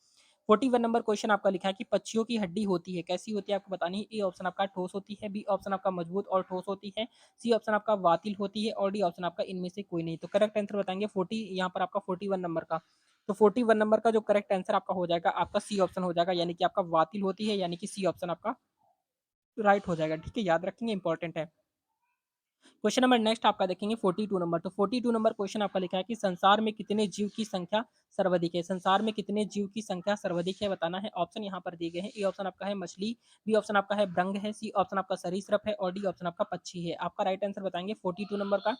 41 नंबर क्वेश्चन आपका लिखा है कि पक्षियों की हड्डी होती है, कैसी होती है आपको बतानी है। ए ऑप्शन आपका ठोस होती है, बी ऑप्शन आपका मजबूत और ठोस होती है, सी ऑप्शन आपका वातिल होती है और डी ऑप्शन आपका इनमें से कोई नहीं। तो करेक्ट आंसर बताएंगे 40 यहाँ पर आपका 41 नंबर का। तो 41 नंबर का जो करेक्ट आंसर आपका हो जाएगा आपका सी ऑप्शन हो जाएगा, यानी कि आपका वातिल होती है, यानी कि सी ऑप्शन आपका राइट हो जाएगा। ठीक है, याद रखेंगे, इंपॉर्टेंट है। क्वेश्चन नंबर नेक्स्ट आपका देखेंगे 42 नंबर। तो 42 नंबर क्वेश्चन आपका लिखा है कि संसार में कितने जीव की संख्या सर्वाधिक है। संसार में कितने जीव की संख्या सर्वाधिक है बताना है। ऑप्शन यहाँ पर दिए गए हैं। ए ऑप्शन आपका है मछली, बी ऑप्शन आपका है भृंग है, सी ऑप्शन आपका सरीसृप है और डी ऑप्शन आपका पक्षी है। आपका राइट आंसर बताएंगे 42 नंबर का।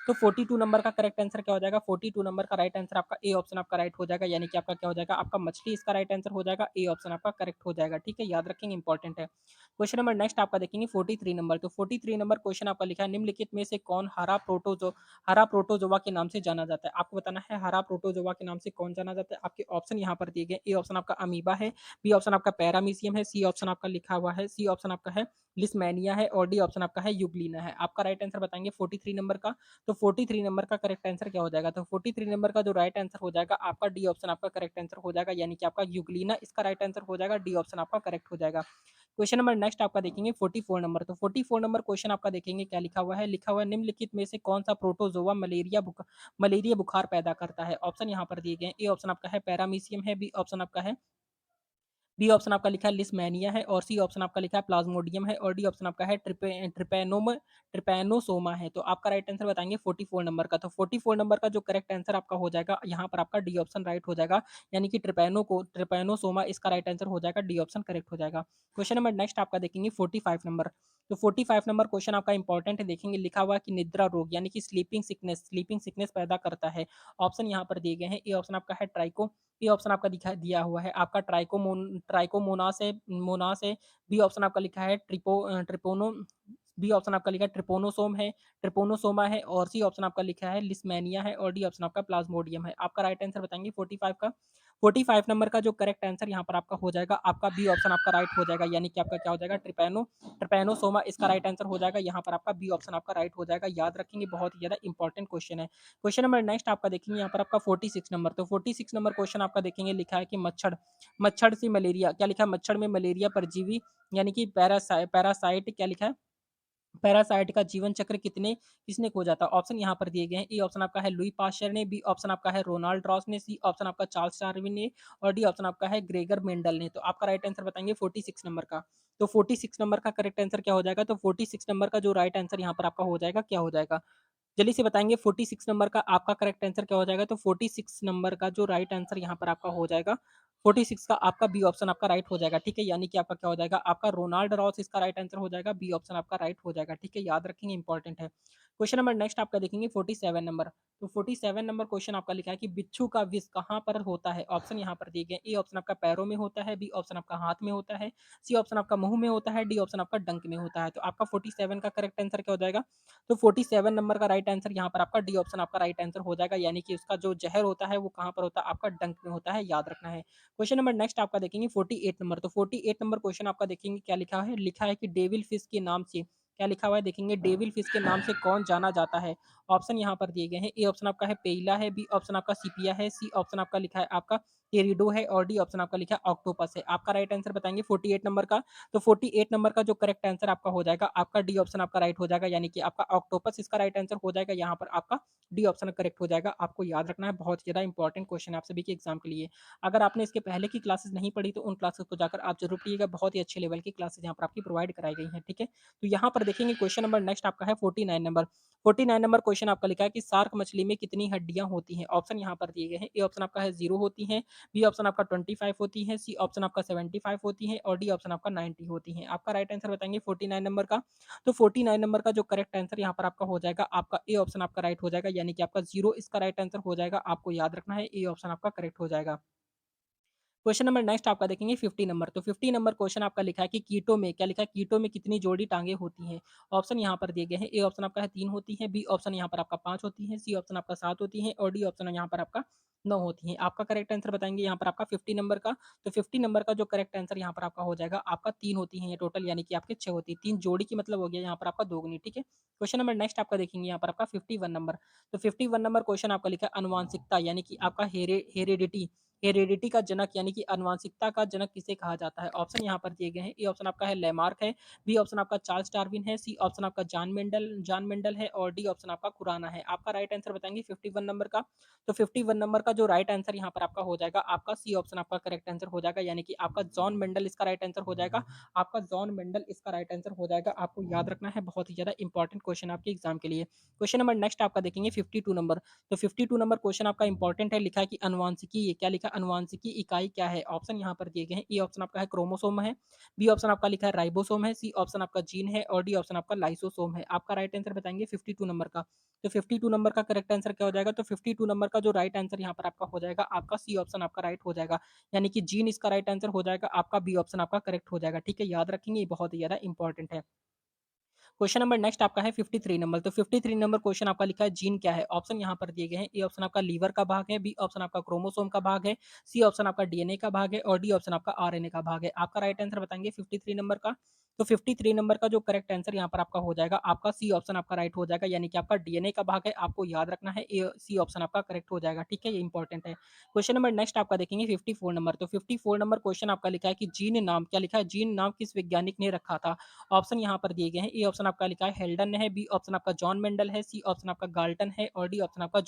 तो 42 नंबर का करेक्ट आंसर क्या हो जाएगा? 42 नंबर का राइट आंसर आपका ए ऑप्शन आपका राइट हो जाएगा, यानी कि आपका क्या हो जाएगा? आपका मछली इसका राइट आंसर हो जाएगा। ए ऑप्शन आपका करेक्ट हो जाएगा। ठीक है, याद रखेंगे, इंपॉर्टेंट है। क्वेश्चन नंबर नेक्स्ट आपका देखेंगे 43 नंबर। तो 43 नंबर क्वेश्चन आपका लिखा है निम्नलिखित में से कौन हरा प्रोटोजोआ के नाम से जाना जाता है। आपको बताना है हरा प्रोटोजोआ के नाम से कौन जाना जाता है। आपके ऑप्शन यहाँ पर दिए गए। ए ऑप्शन आपका अमीबा है, बी ऑप्शन आपका पैरामीशियम है, सी ऑप्शन आपका लिखा हुआ है, सी ऑप्शन आपका है लिस्मैनिया है और डी ऑप्शन आपका है यूग्लिना है। आपका राइट आंसर बताएंगे 43 नंबर का। तो 43 नंबर का करेक्ट आंसर क्या हो जाएगा? तो 43 नंबर का जो राइट आंसर हो जाएगा आपका डी ऑप्शन आपका करेक्ट आंसर हो जाएगा, यानी कि आपका यूग्लिना इसका राइट आंसर हो जाएगा। डी ऑप्शन आपका करेक्ट हो जाएगा। क्वेश्चन नंबर नेक्स्ट आपका देखेंगे 44 नंबर। तो 44 नंबर क्वेश्चन आपका देखेंगे क्या लिखा हुआ है। लिखा हुआ है निम्नलिखित में से कौन सा प्रोटोजोआ मलेरिया बुखार पैदा करता है। ऑप्शन यहाँ पर दिए गए हैं। ए ऑप्शन आपका है पैरामीशियम है, बी ऑप्शन आपका है, बी ऑप्शन आपका लिखा है लिस्मैनिया है और सी ऑप्शन आपका लिखा है प्लाज्मोडियम है और डी ऑप्शन आपका है ट्रिपैनोसोमा है। तो आपका राइट आंसर बताएंगे 44 नंबर का। तो 44 नंबर का जो करेक्ट आंसर आपका हो जाएगा यहाँ पर आपका डी ऑप्शन राइट हो जाएगा, यानी कि ट्रिपैनोसोमा इसका राइट आंसर हो जाएगा। डी ऑप्शन करेक्ट हो जाएगा। क्वेश्चन नंबर नेक्स्ट आपका देखेंगे 45 नंबर। तो 45 नंबर क्वेश्चन आपका इंपॉर्टेंट है, देखेंगे लिखा हुआ है कि निद्रा रोग यानी कि स्लीपिंग सिकनेस पैदा करता है। ऑप्शन यहाँ पर दिए गए हैं। ए ऑप्शन आपका है ट्राइको, बी ऑप्शन आपका दिखा दिया हुआ है आपका ट्राइकोमोनास है, मोनास है, बी ऑप्शन आपका लिखा है ट्रिपोनो, बी ऑप्शन आपका लिखा है ट्रिपोनोसोमा है और सी ऑप्शन आपका लिखा है लिस्मैनिया है और डी ऑप्शन आपका प्लाज्मोडियम है। आपका राइट आंसर बताएंगे 45 का। 45 नंबर का जो करेक्ट आंसर यहाँ पर आपका हो जाएगा आपका बी ऑप्शन आपका राइट हो जाएगा, यानी कि आपका क्या हो जाएगा? ट्रिपैनोसोमा इसका राइट आंसर हो जाएगा। यहाँ पर आपका बी ऑप्शन आपका राइट हो जाएगा। याद रखेंगे, बहुत ही ज्यादा इंपॉर्टेंट क्वेश्चन है। क्वेश्चन नंबर नेक्स्ट आपका देखेंगे यहाँ पर आपका 46 नंबर। तो 46 नंबर क्वेश्चन आपका देखेंगे लिखा है कि मच्छर से मलेरिया, क्या लिखा है? मच्छर में मलेरिया परजीवी यानी कि पैरासाइट क्या लिखा है? पैरासाइट का जीवन चक्र किसने खोजा था। ऑप्शन यहाँ पर दिए गए हैं। ए ऑप्शन आपका है लुई पाश्चर ने, बी ऑप्शन आपका है रोनाल्ड रॉस ने, सी ऑप्शन आपका चार्ल्स डार्विन ने और डी ऑप्शन आपका है ग्रेगर मेंडल ने। तो आपका राइट आंसर बताएंगे 46 नंबर का। तो 46 नंबर का करेक्ट आंसर क्या हो जाएगा? तो 46 नंबर का जो राइट आंसर यहाँ पर आपका हो जाएगा, क्या हो जाएगा? जल्दी से बताएंगे 46 नंबर का आपका करेक्ट आंसर क्या हो जाएगा? तो 46 नंबर का जो राइट आंसर यहाँ पर आपका हो जाएगा, 46 का आपका बी ऑप्शन आपका राइट हो जाएगा। ठीक है, यानी कि आपका क्या हो जाएगा? आपका रोनाल्ड रॉस इसका राइट आंसर हो जाएगा। बी ऑप्शन आपका राइट हो जाएगा। ठीक है, याद रखेंगे, इंपॉर्टेंट है। क्वेश्चन नंबर नेक्स्ट आपका देखेंगे 47 नंबर। तो 47 नंबर क्वेश्चन आपका लिखा है कि बिच्छू का विष कहाँ पर होता है। ऑप्शन यहाँ पर दिए गए। ए ऑप्शन आपका पैरों में होता है, बी ऑप्शन आपका हाथ में होता है, सी ऑप्शन आपका मुंह में होता है, डी ऑप्शन आपका डंक में होता है। तो आपका 47 का करेक्ट आंसर क्या हो जाएगा? तो 47 नंबर का राइट आंसर यहाँ पर आपका डी ऑप्शन आपका राइट आंसर हो जाएगा, यानी कि उसका जो जहर होता है वो कहाँ पर होता है? आपका डंक में होता है। याद रखना है। क्वेश्चन नंबर नेक्स्ट आपका देखेंगे 48 नंबर। तो 48 नंबर क्वेश्चन आपका देखेंगे क्या लिखा है। लिखा है कि डेविल फिश के नाम से, क्या लिखा हुआ है देखेंगे, डेविल फिश के नाम से कौन जाना जाता है। ऑप्शन यहाँ पर दिए गए हैं। ए ऑप्शन आपका है पेइला है, बी ऑप्शन आपका सीपिया है, सी ऑप्शन आपका लिखा है आपका टेरिडो है और डी ऑप्शन आपका लिखा है ऑक्टोपस है। आपका राइट आंसर बताएंगे 48 नंबर का। तो 48 नंबर का जो करेक्ट आंसर आपका हो जाएगा आपका डी ऑप्शन आपका राइट हो जाएगा, यानी कि आपका ऑक्टोपस इसका राइट आंसर हो जाएगा। यहाँ पर आपका डी ऑप्शन करेक्ट हो जाएगा। आपको याद रखना है, बहुत ज़्यादा इंपॉर्टेंट क्वेश्चन है आप सभी के एग्जाम के लिए। अगर आपने इसके पहले की क्लासेस नहीं पढ़ी तो उन क्लासेस को जाकर आप जरूर पढ़िएगा। बहुत ही अच्छे लेवल की क्लासेस यहाँ पर आपकी प्रोवाइड कराई गई हैं। ठीक है, तो यहाँ पर देखेंगे क्वेश्चन नंबर नेक्स्ट आपका है 49 नंबर। 49 नंबर क्वेश्चन आपका लिखा है कि शार्क मछली में कितनी हड्डियां होती हैं। ऑप्शन यहाँ पर दिए गए हैं। ए ऑप्शन आपका है 0 होती हैं, बी ऑप्शन आपका 25 होती है, सी ऑप्शन आपका 75 होती है और डी ऑप्शन आपका 90 होती है। आपका राइट आंसर बताएँगे 49 नंबर का। तो 49 नंबर का जो करेक्ट आंसर यहाँ पर आपका हो जाएगा, आपका ए ऑप्शन आपका राइट हो जाएगा, यानी कि आपका 0 इसका राइट आंसर हो जाएगा। आपको याद रखना है, ए ऑप्शन आपका करेक्ट हो जाएगा। क्वेश्चन नंबर नेक्स्ट आपका देखेंगे 50 नंबर। तो 50 नंबर क्वेश्चन आपका लिखा है कि कीटों में क्या लिखा है, कीटों में कितनी जोड़ी टांगे होती हैं? ऑप्शन यहाँ पर दिए गए हैं। ए ऑप्शन आपका है 3 होती है, बी ऑप्शन यहाँ पर आपका 5 होती है, सी ऑप्शन आपका 7 होती है और डी ऑप्शन यहाँ पर आपका 9 होती है। आपका करेक्ट आंसर बताएंगे यहाँ पर आपका 50 नंबर का। तो 50 नंबर का जो करेक्ट आंसर यहाँ पर आपका हो जाएगा, आपका 3 होती है ये टोटल, यानी कि आपके 6 होती है। 3 जोड़ी की मतलब हो गया यहाँ पर आपका दोगुनी, ठीक है। क्वेश्चन नंबर नेक्स्ट आपका देखेंगे यहाँ पर आपका 51 नंबर। तो 51 नंबर क्वेश्चन आपका लिखा है अनुवांशिकता, यानी कि आपका हेरेडिटी, हेरेडिटी का जनक यानी कि आनुवंशिकता का जनक किसे कहा जाता है? ऑप्शन यहाँ पर दिए गए हैं। ए ऑप्शन आपका है लेमार्क है, बी ऑप्शन आपका चार्ल्स डार्विन है, सी ऑप्शन आपका जॉन मेंडल है और डी ऑप्शन आपका खुराना है। आपका राइट आंसर बताएंगे 51 नंबर का। तो 51 नंबर का जो राइट आंसर यहाँ पर आपका हो जाएगा, आपका सी ऑप्शन आपका करेक्ट आंसर हो जाएगा, यानी कि आपका जॉन मेंडल इसका राइट आंसर हो जाएगा। आपका जॉन मेंडल इसका राइट आंसर हो जाएगा। आपको याद रखना है, बहुत ही ज्यादा इंपॉर्टेंट क्वेश्चन आपके एग्जाम के लिए। क्वेश्चन नंबर नेक्स्ट आपका देखेंगे 52 नंबर। तो 52 नंबर क्वेश्चन आपका इंपॉर्टेंट है, लिखा है कि अनुवांशिकी, ये क्या लिखा है, अनुवांशिकी इकाई क्या है? ऑप्शन यहाँ पर दिए गए हैं। ए ऑप्शन आपका है क्रोमोसोम है, बी ऑप्शन आपका लिखा है राइबोसोम है, सी ऑप्शन आपका जीन है और डी ऑप्शन आपका लाइसोसोम है। आपका राइट आंसर बताएंगे 52 नंबर का। तो 52 नंबर का करेक्ट आंसर क्या हो जाएगा? तो 52 नंबर का जो राइट आंसर यहाँ पर आपका हो जाएगा, आपका सी ऑप्शन आपका राइट हो जाएगा, यानी कि जीन इसका राइट आंसर हो जाएगा। आपका बी ऑप्शन आपका करेक्ट हो जाएगा, ठीक है। याद रखेंगे, ये बहुत ही ज्यादा इंपॉर्टेंट है। क्वेश्चन नंबर नेक्स्ट आपका है 53 नंबर। तो 53 नंबर क्वेश्चन आपका लिखा है जीन क्या है? ऑप्शन यहाँ पर दिए गए हैं। ए ऑप्शन आपका लीवर का भाग है, बी ऑप्शन आपका क्रोमोसोम का भाग है, सी ऑप्शन आपका डीएनए का भाग है और डी ऑप्शन आपका आरएनए का भाग है। आपका राइट आंसर बताएंगे 53 नंबर का। तो 53 नंबर का जो करेक्ट आंसर यहाँ पर आपका हो जाएगा, आपका सी ऑप्शन आपका राइट हो जाएगा, यानी कि आपका डीएनए का भाग है। आपको याद रखना है, ए सी ऑप्शन आपका करेक्ट हो जाएगा, ठीक है। ये इंपॉर्टेंट है। क्वेश्चन नंबर नेक्स्ट आपका देखेंगे 54 नंबर। तो 54 नंबर क्वेश्चन आपका लिखा है कि जीन नाम क्या लिखा है, जीन नाम किस वैज्ञानिक ने रखा था? ऑप्शन यहाँ पर दिए गए हैं। ए ऑप्शन आपका लिखा है हेल्डन है, बी ऑप्शन आपका जॉन मेंडल है, सी ऑप्शन आपका गाल्टन है और डी ऑप्शन आपका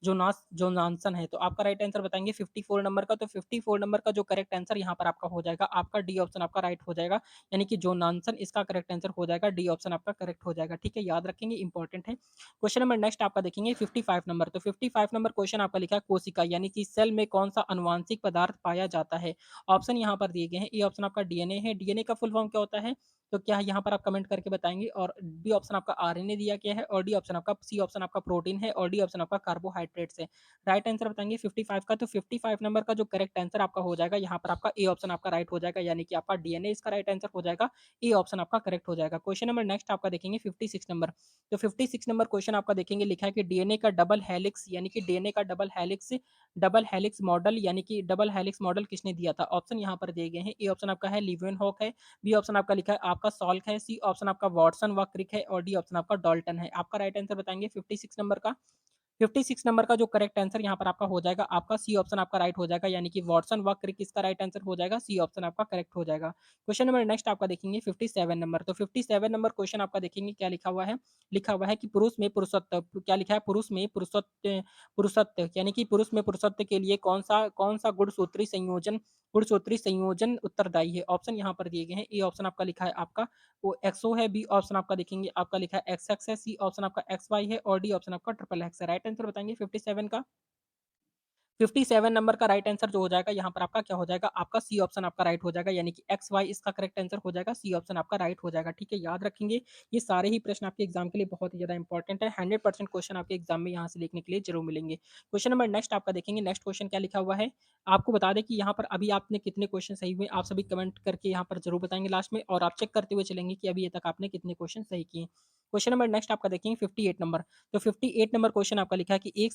जोनासन है। तो आपका राइट आंसर बताएंगे 54 नंबर का। तो 54 नंबर का जो करेक्ट आंसर यहाँ पर आपका हो जाएगा, आपका डी ऑप्शन आपका राइट हो जाएगा, यानी कि जोनासन इसका करेक्ट आंसर हो जाएगा। डी ऑप्शन आपका करेक्ट हो जाएगा, ठीक है। याद रखेंगे, इंपॉर्टेंट है। क्वेश्चन नंबर नेक्स्ट आपका देखेंगे 55 नंबर। तो 55 नंबर क्वेश्चन आपका लिखा है कोशिका, यानी कि सेल में कौन सा अनुवांशिक पदार्थ पाया जाता है? ऑप्शन यहाँ पर दिए गए हैं। ए ऑप्शन आपका डीएनए है, डीएनए का फुल फॉर्म क्या होता है? तो क्या यहाँ पर आप कमेंट करके बताएंगे। और बी ऑप्शन आपका आरएनए दिया गया है और डी ऑप्शन आपका सी ऑप्शन आपका प्रोटीन है और डी ऑप्शन आपका कार्बोहाइड्रेट्स है। राइट आंसर बताएंगे 55 का। तो 55 नंबर का जो करेक्ट आंसर आपका हो जाएगा, यहाँ पर आपका ए ऑप्शन आपका राइट हो जाएगा, यानी कि आपका डीएनए इसका राइट आंसर हो जाएगा। ए ऑप्शन आपका करेक्ट हो जाएगा। क्वेश्चन नंबर नेक्स्ट आपका देखेंगे 56 नंबर। तो 56 नंबर क्वेश्चन आपका देखेंगे, लिखा है कि डीएनए का डबल हेलिक्स, यानी कि डीएनए का डबल हेलिक्स मॉडल, यानी कि डबल हेलिक्स मॉडल किसने दिया था? ऑप्शन यहाँ पर दिए गए हैं। ए ऑप्शन आपका है लिवेनहॉक है, बी ऑप्शन आपका लिखा है आपका सॉल्क है, सी ऑप्शन आपका वॉटसन व क्रिक है और डी ऑप्शन आपका डॉल्टन है। आपका राइट आंसर बताएंगे 56 नंबर का। 56 नंबर का जो करेक्ट आंसर यहाँ पर आपका हो जाएगा, आपका सी ऑप्शन आपका राइट हो जाएगा, यानी कि वॉटसन व क्रिक इसका राइट आंसर हो जाएगा। सी ऑप्शन आपका करेक्ट हो जाएगा। क्वेश्चन नंबर नेक्स्ट आपका देखेंगे 57 नंबर। तो 57 नंबर क्वेश्चन आपका देखेंगे, क्या लिखा हुआ है कि पुरुष में पुरुषत्व, क्या लिखा है, पुरुष में पुरुषत्व, यानी कि पुरुष में पुरुषत्व के लिए कौन सा गुणसूत्री संयोजन उत्तरदायी है? ऑप्शन यहाँ पर दिए गए हैं। ए ऑप्शन आपका लिखा है आपका वो एक्सओ है, बी ऑप्शन आपका देखेंगे आपका लिखा है एक्स एक्स है, सी ऑप्शन आपका एक्स वाई है और डी ऑप्शन आपका ट्रिपल एक्स है। राइट आंसर बताएंगे 57 का। 57 नंबर का राइट आंसर जो हो जाएगा, यहाँ पर आपका क्या हो जाएगा, आपका सी ऑप्शन आपका राइट हो जाएगा, यानी कि एक्स वाई इसका करेक्ट आंसर हो जाएगा। सी ऑप्शन आपका राइट हो जाएगा, ठीक है। याद रखेंगे, ये सारे ही प्रश्न आपके एग्जाम के लिए बहुत ही ज्यादा इंपॉर्टेंट है। 100% क्वेश्चन आपके एग्जाम में यहाँ से देखने के लिए जरूर मिलेंगे। क्वेश्चन नंबर नेक्स्ट आपका देखेंगे, नेक्स्ट क्वेश्चन क्या लिखा हुआ है। आपको बता दें कि यहाँ पर अभी आपने कितने क्वेश्चन सही हुए, आप सभी कमेंट करके यहाँ पर जरूर बताएंगे लास्ट में, और आप चेक करते हुए चलेंगे कि अभी ये तक आपने कितने क्वेश्चन सही किए। क्वेश्चन नंबर नेक्स्ट आपका देखेंगे 58 नंबर। तो 58 नंबर क्वेश्चन आपका लिखा है कि एक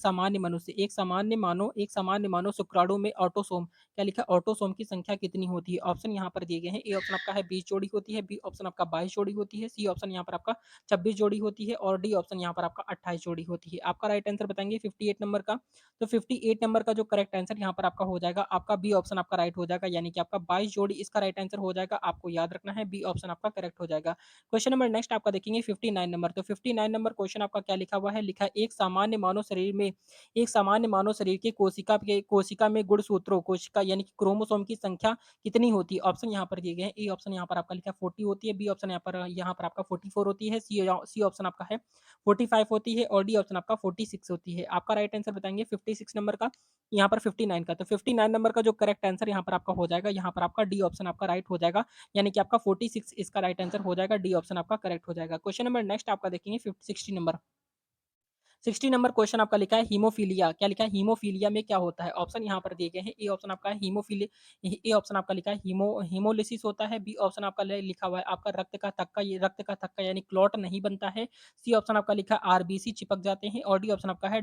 सामान्य मानव शुक्राणु में ऑटोसोम, क्या लिखा है, ऑटोसोम की संख्या कितनी होती है? ऑप्शन यहाँ पर दिए गए हैं। ए ऑप्शन आपका है 20 जोड़ी होती है, बी ऑप्शन आपका 22 जोड़ी होती है, सी ऑप्शन यहाँ पर आपका 26 जोड़ी होती है और डी ऑप्शन यहाँ पर आपका 28 जोड़ी होती है। आपका राइट आंसर बताएंगे 58 नंबर का। तो 58 नंबर का जो करेक्ट आंसर यहाँ पर आपका हो जाएगा, आपका बी ऑप्शन आपका राइट हो जाएगा, यानी कि आपका 22 जोड़ी इसका राइट आंसर हो जाएगा। आपको याद रखना है, बी ऑप्शन आपका करेक्ट हो जाएगा। क्वेश्चन नंबर नेक्स्ट आपका देखेंगे 59 59 नंबर। तो 59 नंबर क्वेश्चन आपका क्या लिखा हुआ है? लिखा है एक सामान्य मानव शरीर के कोशिका में गुणसूत्रों कोशिका यानी कि क्रोमोसोम की संख्या कितनी होती है? ऑप्शन यहाँ पर दिए गए हैं। ए ऑप्शन यहाँ पर आपका लिखा है 40 होती है, बी ऑप्शन यहाँ पर आपका 44 होती है, सी ऑप्शन आपका है 45 होती है और डी ऑप्शन आपका 46 होती है। आपका राइट आंसर बताएँगे 56 नंबर का, यहाँ पर 59 का। तो 59 नंबर का जो करेक्ट आंसर यहाँ पर आपका हो जाएगा, यहाँ पर आपका डी ऑप्शन आपका राइट हो जाएगा, यानी कि आपका 46 इसका राइट आंसर हो जाएगा, डी ऑप्शन आपका करेक्ट हो जाएगा। क्वेश्चन नंबर नेक्स्ट आपका देखेंगे 60 नंबर। 60 नंबर क्वेश्चन आपका लिखा है हीमोफीलिया, क्या लिखा है? हीमोफीलिया में क्या होता है? ऑप्शन यहाँ पर दिए गए हैं। ए ऑप्शन आपका है ए ऑप्शन आपका लिखा है हीमोलिसिस होता है, बी ऑप्शन आपका लिखा हुआ है आपका रक्त का थक्का यानी क्लॉट नहीं बनता है, सी ऑप्शन आपका लिखा है आरबीसी चिपक जाते हैं और डी ऑप्शन आपका है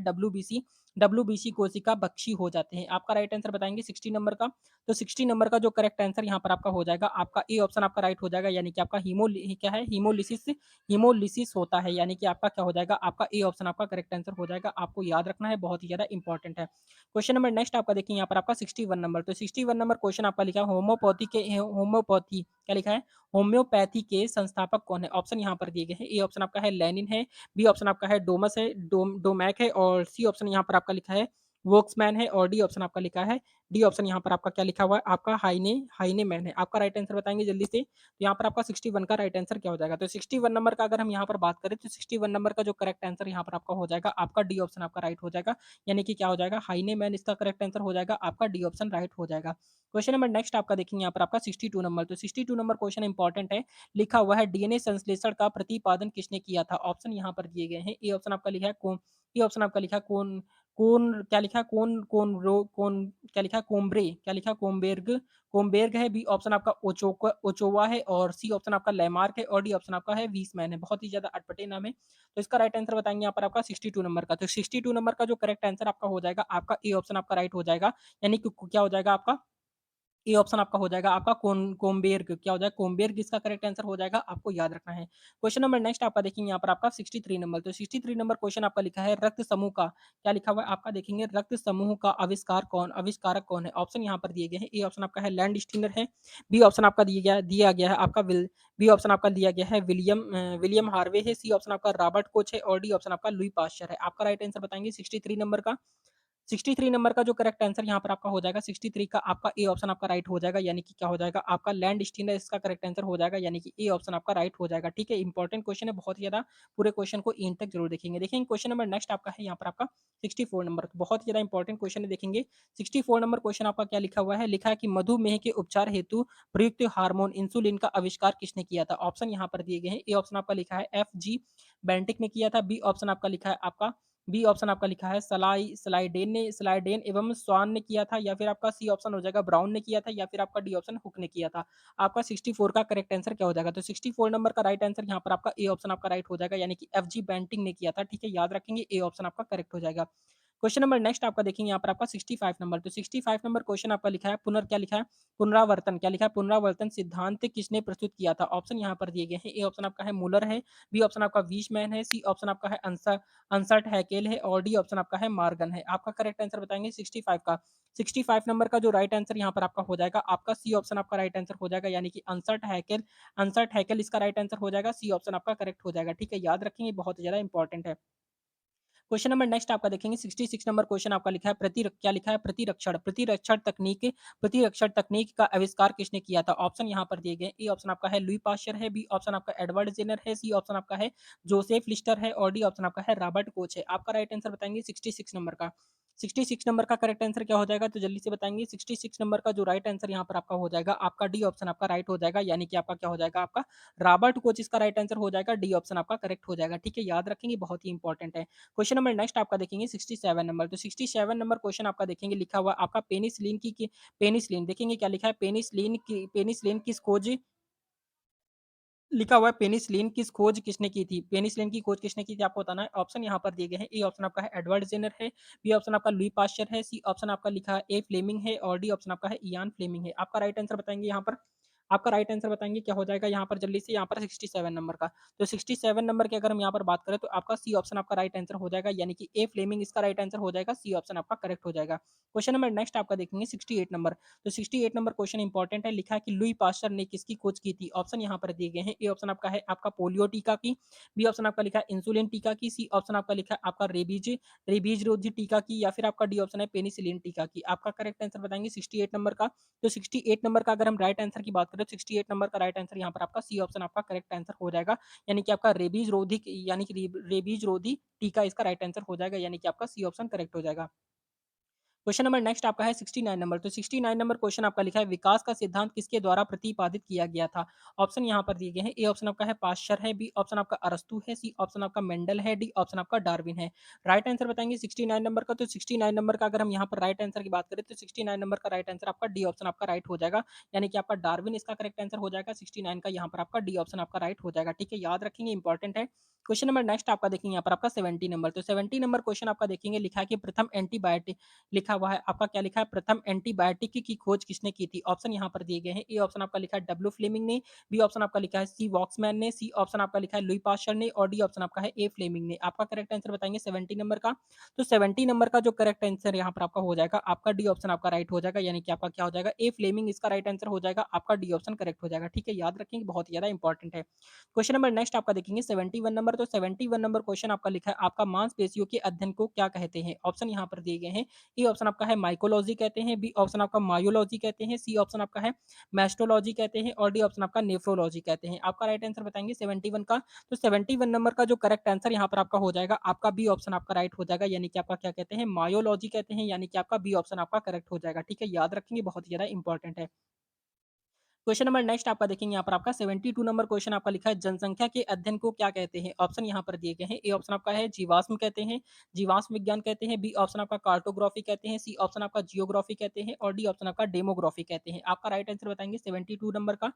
डब्ल्यूबीसी कोशिका भक्षी हो जाते हैं। आपका राइट आंसर बताएंगे 60 नंबर का। तो 60 नंबर का जो करेक्ट आंसर यहाँ पर आपका हो जाएगा, आपका ए ऑप्शन आपका राइट हो जाएगा, यानी कि आपका क्या है? हीमोलिसिस होता है, यानी कि आपका क्या हो जाएगा? आपका ए ऑप्शन आपका करेक्ट आंसर हो जाएगा। आपको याद रखना है, बहुत ही ज़्यादा इंपॉर्टेंट है। क्वेश्चन नंबर नेक्स्ट आपका देखिए यहाँ पर आपका 61 नंबर। तो 61 नंबर क्वेश्चन आपका लिखा है होम्योपैथी क्या लिखा है? होम्योपैथी के संस्थापक कौन है? ऑप्शन यहाँ पर दिए गए हैं। ए ऑप्शन आपका है लेनिन है, बी ऑप्शन आपका है डोमैक है और सी ऑप्शन यहाँ पर आपका लिखा है वोक्समैन है और डी ऑप्शन आपका लिखा है डी ऑप्शन यहाँ पर आपका क्या लिखा हुआ है? आपका हाइनेमैन है। आपका राइट आंसर बताएंगे जल्दी से। तो यहाँ पर आपका 61 का राइट आंसर क्या हो जाएगा? तो 61 नंबर का अगर हम यहाँ पर बात करें तो 61 नंबर का जो करेक्ट आंसर यहाँ पर आपका हो जाएगा, आपका डी ऑप्शन आपका राइट हो जाएगा, यानी कि क्या हो जाएगा? हाइनेमैन इसका करेक्ट आंसर हो जाएगा, आपका डी ऑप्शन राइट हो जाएगा। क्वेश्चन नंबर नेक्स्ट आपका देखेंगे यहाँ पर आपका 62 नंबर। तो 62 नंबर क्वेश्चन इंपॉर्टेंट है। लिखा हुआ है डीएनए संश्लेषण का प्रतिपादन किसने किया था? ऑप्शन यहाँ पर दिए गए हैं। ए ऑप्शन आपका लिखा है कौन ए ऑप्शन आपका लिखा है कौन कौन क्या लिखा है कौन कौन रो कौन क्या लिखा है कोम्ब्रे क्या लिखा है कोम्बेर्ग है, बी ऑप्शन आपका ओचोवा है और सी ऑप्शन आपका लैमार्क है और डी ऑप्शन आपका है वीसमैन है। बहुत ही ज़्यादा अटपटे नाम है। तो इसका राइट आंसर बताएँगे यहाँ पर आपका 62 नंबर का। तो 62 नंबर का जो करेक्ट आंसर आपका हो जाएगा, आपका ए ऑप्शन आपका राइट हो जाएगा, यानी कि क्या हो जाएगा आपका? ए ऑप्शन आपका हो जाएगा आपका कोम्बेर्ग क्या हो जाएगा? कोम्बेर्ग इसका करेक्ट आंसर हो जाएगा, आपको याद रखना है। क्वेश्चन नंबर नेक्स्ट आपका देखेंगे यहाँ पर आपका 63 नंबर। तो 63 नंबर क्वेश्चन आपका लिखा है रक्त समूह का क्या लिखा हुआ है? आपका देखेंगे रक्त समूह का आविष्कारक कौन है? ऑप्शन यहाँ पर दिए गए हैं। ए ऑप्शन आपका है लैंड स्टीनर है, बी ऑप्शन आपका दिया गया है आपका बी ऑप्शन आपका दिया गया है विलियम हार्वे है, सी ऑप्शन आपका रॉबर्ट कोच है और डी ऑप्शन आपका लुई पास्चर है। आपका राइट आंसर बताएंगे 63 नंबर का। 63 नंबर का जो करेक्ट आंसर यहाँ पर आपका हो जाएगा 63 का, आपका ए ऑप्शन आपका राइट हो जाएगा, यानी कि क्या हो जाएगा? आपका लैंड स्टीनर इसका करेक्ट आंसर हो जाएगा, यानी कि ए ऑप्शन आपका राइट हो जाएगा। ठीक है, इंपॉर्टेंट क्वेश्चन है, बहुत ही ज़्यादा। पूरे क्वेश्चन को एंड तक जरूर देखेंगे। देखेंगे क्वेश्चन नंबर नेक्स्ट आपका है यहाँ पर आपका 64 नंबर। तो बहुत ही ज़्यादा इंपॉर्टेंट क्वेश्चन है, देखेंगे 64 नंबर क्वेश्चन आपका क्या लिखा हुआ है? लिखा है कि मधुमेह के उपचार हेतु प्रयुक्त हार्मोन इंसुलिन का आविष्कार किसने किया था? ऑप्शन यहाँ पर दिए गए हैं। ए ऑप्शन आपका लिखा है एफ जी बेंटिक ने किया था, बी ऑप्शन आपका लिखा है आपका बी ऑप्शन आपका लिखा है स्लाइडेन एवं स्वान ने किया था, या फिर आपका सी ऑप्शन हो जाएगा ब्राउन ने किया था, या फिर आपका डी ऑप्शन हुक ने किया था। आपका 64 का करेक्ट आंसर क्या हो जाएगा? तो 64 नंबर का राइट आंसर यहाँ पर आपका ए ऑप्शन आपका राइट हो जाएगा, यानी कि एफ जी बैंटिंग ने किया था। ठीक है, याद रखेंगे, ए ऑप्शन आपका करेक्ट हो जाएगा। क्वेश्चन नंबर नेक्स्ट आपका देखेंगे यहाँ पर आपका 65 नंबर। तो 65 नंबर क्वेश्चन आपका लिखा है क्या लिखा है? पुनरावर्तन क्या लिखा है? पुनरावर्तन सिद्धांत किसने प्रस्तुत किया था? ऑप्शन यहाँ पर दिए गए हैं। ए ऑप्शन आपका है मूलर है, बी ऑप्शन आपका वीशमैन है, सी ऑप्शन आपका है अंसर्ट हैकेल है और डी ऑप्शन आपका है मार्गन है। आपका करेक्ट आंसर बताएंगे 65 का। 65 नंबर का जो राइट आंसर यहाँ पर आपका हो जाएगा, आपका सी ऑप्शन आपका राइट आंसर हो जाएगा, यानी कि अंसर्ट हैकेल इसका राइट आंसर हो जाएगा, सी ऑप्शन आपका करेक्ट हो जाएगा। ठीक है, याद रखेंगे, बहुत ही ज्यादा इंपॉर्टेंट है। क्वेश्चन नंबर नेक्स्ट आपका देखेंगे 66 नंबर क्वेश्चन आपका लिखा है क्या लिखा है? प्रतिरक्षण तकनीक का आविष्कार किसने किया था? ऑप्शन यहाँ पर दिए गए। ए ऑप्शन आपका है लुई पास्चर है, बी ऑप्शन आपका एडवर्ड जेनर है, सी ऑप्शन आपका है जोसेफ लिस्टर है और डी ऑप्शन आपका है रॉबर्ट कोच है। आपका राइट आंसर बताएंगे 66 नंबर का। 66 नंबर का करेक्ट आंसर क्या हो जाएगा? तो जल्दी से बताएंगे। 66 नंबर का जो राइट आंसर यहाँ पर आपका हो जाएगा, आपका डी ऑप्शन आपका राइट हो जाएगा, यानी कि आपका क्या हो जाएगा? आपका रॉबर्ट कोच इसका राइट आंसर हो जाएगा, डी ऑप्शन आपका करेक्ट हो जाएगा। ठीक है, याद रखेंगे, बहुत ही इंपॉर्टेंट है। क्वेश्चन नंबर नेक्स्ट आपका देखेंगे 67 नंबर। तो 67 नंबर क्वेश्चन आपका देखेंगे लिखा हुआ आपका पेनिसिलिन देखेंगे क्या लिखा है? पेनिसिलिन किस खोज लिखा हुआ है पेनिसिलिन किस खोज किसने की थी? पेनिसिलिन की खोज किसने की थी आपको बताना है। ऑप्शन यहाँ पर दिए गए हैं। ए ऑप्शन आपका है एडवर्ड जेनर है, बी ऑप्शन आपका लुई पास्चर है, सी ऑप्शन आपका लिखा है ए फ्लेमिंग है और डी ऑप्शन आपका है इयान फ्लेमिंग है। आपका राइट आंसर बताएंगे यहाँ पर। आपका राइट आंसर बताएँगे क्या हो जाएगा यहाँ पर जल्दी से यहाँ पर 67 नंबर का। तो 67 नंबर की अगर हम यहाँ पर बात करें तो आपका सी ऑप्शन आपका राइट आंसर हो जाएगा, यानी कि ए फ्लेमिंग इसका राइट आंसर हो जाएगा, सी ऑप्शन आपका करेक्ट हो जाएगा। क्वेश्चन नंबर नेक्स्ट आपका देखेंगे 68 नंबर। तो 68 नंबर क्वेश्चन इंपॉर्टेंट है, लिखा है कि लुई पास्चर ने किसकी खोज की थी? ऑप्शन यहाँ पर दिए गए हैं। ए ऑप्शन आपका है आपका पोलियो टीका की, बी ऑप्शन आपका लिखा है इंसुलिन टीका की, सी ऑप्शन आपका लिखा है आपका रेबीज रेबीज रोधी टीका की, या फिर आपका डी ऑप्शन है पेनिसिलिन टीका की। आपका करेक्ट आंसर बताएँगे 68 नंबर का। तो 68 नंबर का अगर हम राइट आंसर की बात करें तो 68 नंबर का राइट आंसर यहाँ पर आपका सी ऑप्शन आपका करेक्ट आंसर हो जाएगा, यानी कि आपका रेबीज रोधी यानी कि रेबीज रोधी टीका इसका राइट आंसर हो जाएगा, यानी कि आपका सी ऑप्शन करेक्ट हो जाएगा। क्वेश्चन नंबर नेक्स्ट आपका है 69 नंबर। तो 69 नंबर क्वेश्चन आपका लिखा है विकास का सिद्धांत किसके द्वारा प्रतिपादित किया गया था? ऑप्शन यहाँ पर दिए गए हैं। ए ऑप्शन आपका है पाश्चर है, बी ऑप्शन आपका अरस्तू है, सी ऑप्शन आपका मेंडल है, डी ऑप्शन आपका डार्विन है। राइट आंसर बताएंगे 69 नंबर का। तो 69 नंबर का अगर हम यहाँ पर राइट आंसर की बात करें तो 69 नंबर का राइट आंसर आपका डी ऑप्शन आपका राइट हो जाएगा, यानी कि आपका डार्विन इसका करेक्ट आंसर हो जाएगा। 69 का यहाँ पर आपका डी ऑप्शन आपका राइट हो जाएगा। ठीक है, याद रखेंगे, इंपॉर्टेंट है। क्वेश्चन नंबर नेक्स्ट आपका देखेंगे यहाँ पर आपका 70 नंबर। तो 70 नंबर क्वेश्चन आपका देखेंगे, लिखा है कि प्रथम एंटीबायोटिक लिखा हुआ है आपका क्या लिखा है, प्रथम एंटीबायोटिक की खोज किसने की थी? ऑप्शन यहाँ पर दिए गए हैं। ए ऑप्शन आपका लिखा है डब्ल्यू फ्लेमिंग ने, बी ऑप्शन आपका लिखा है सी वॉक्समैन ने, सी ऑप्शन आपका लिखा है लुई पास्चर ने, और डी ऑप्शन आपका है ए फ्लेमिंग ने। आपका करेक्ट आंसर बताएंगे 70 नंबर का। तो 70 नंबर का जो करेक्ट आंसर यहाँ पर आपका हो जाएगा, आपका डी ऑप्शन आपका राइट हो जाएगा, यानी कि आपका क्या हो जाएगा, ए फ्लेमिंग इसका राइट आंसर हो जाएगा, आपका डी ऑप्शन करेक्ट हो जाएगा। ठीक है, याद रखेंगे, बहुत ही ज्यादा इंपॉर्टेंट है। क्वेश्चन नंबर नेक्स्ट आपका देखेंगे 71 नंबर। तो 71 नंबर क्वेश्चन आपका लिखा है आपका मांसपेशियों के अध्ययन को क्या कहते हैं? ऑप्शन यहाँ पर दिए गए हैं। ए ऑप्शन आपका है माइकोलॉजी कहते हैं, बी ऑप्शन आपका मायोलॉजी कहते हैं, सी ऑप्शन आपका है मैस्टोलॉजी कहते हैं, और डी ऑप्शन आपका नेफ्रोलॉजी कहते हैं। आपका राइट आंसर बताएंगे 71 का। तो 71 नंबर का जो करेक्ट आंसर यहाँ पर आपका हो जाएगा, आपका बी ऑप्शन आपका राइट हो जाएगा, यानी कि आपका क्या कहते हैं, मायोलॉजी कहते हैं, यानी कि आपका बी ऑप्शन आपका करेक्ट हो जाएगा। ठीक है, याद रखेंगे, बहुत ही ज्यादा इंपॉर्टेंट है। क्वेश्चन नंबर नेक्स्ट आपका देखेंगे यहाँ पर आपका 72 नंबर क्वेश्चन आपका लिखा है जनसंख्या के अध्ययन को क्या कहते हैं? ऑप्शन यहाँ पर दिए गए हैं। ए ऑप्शन आपका है जीवाश्म कहते हैं, जीवाश्म विज्ञान कहते हैं, बी ऑप्शन आपका कार्टोग्राफी कहते हैं, सी ऑप्शन आपका जियोग्राफी कहते हैं, और डी ऑप्शन आपका डेमोग्राफी कहते हैं। आपका राइट आंसर बताएंगे 72 नंबर का।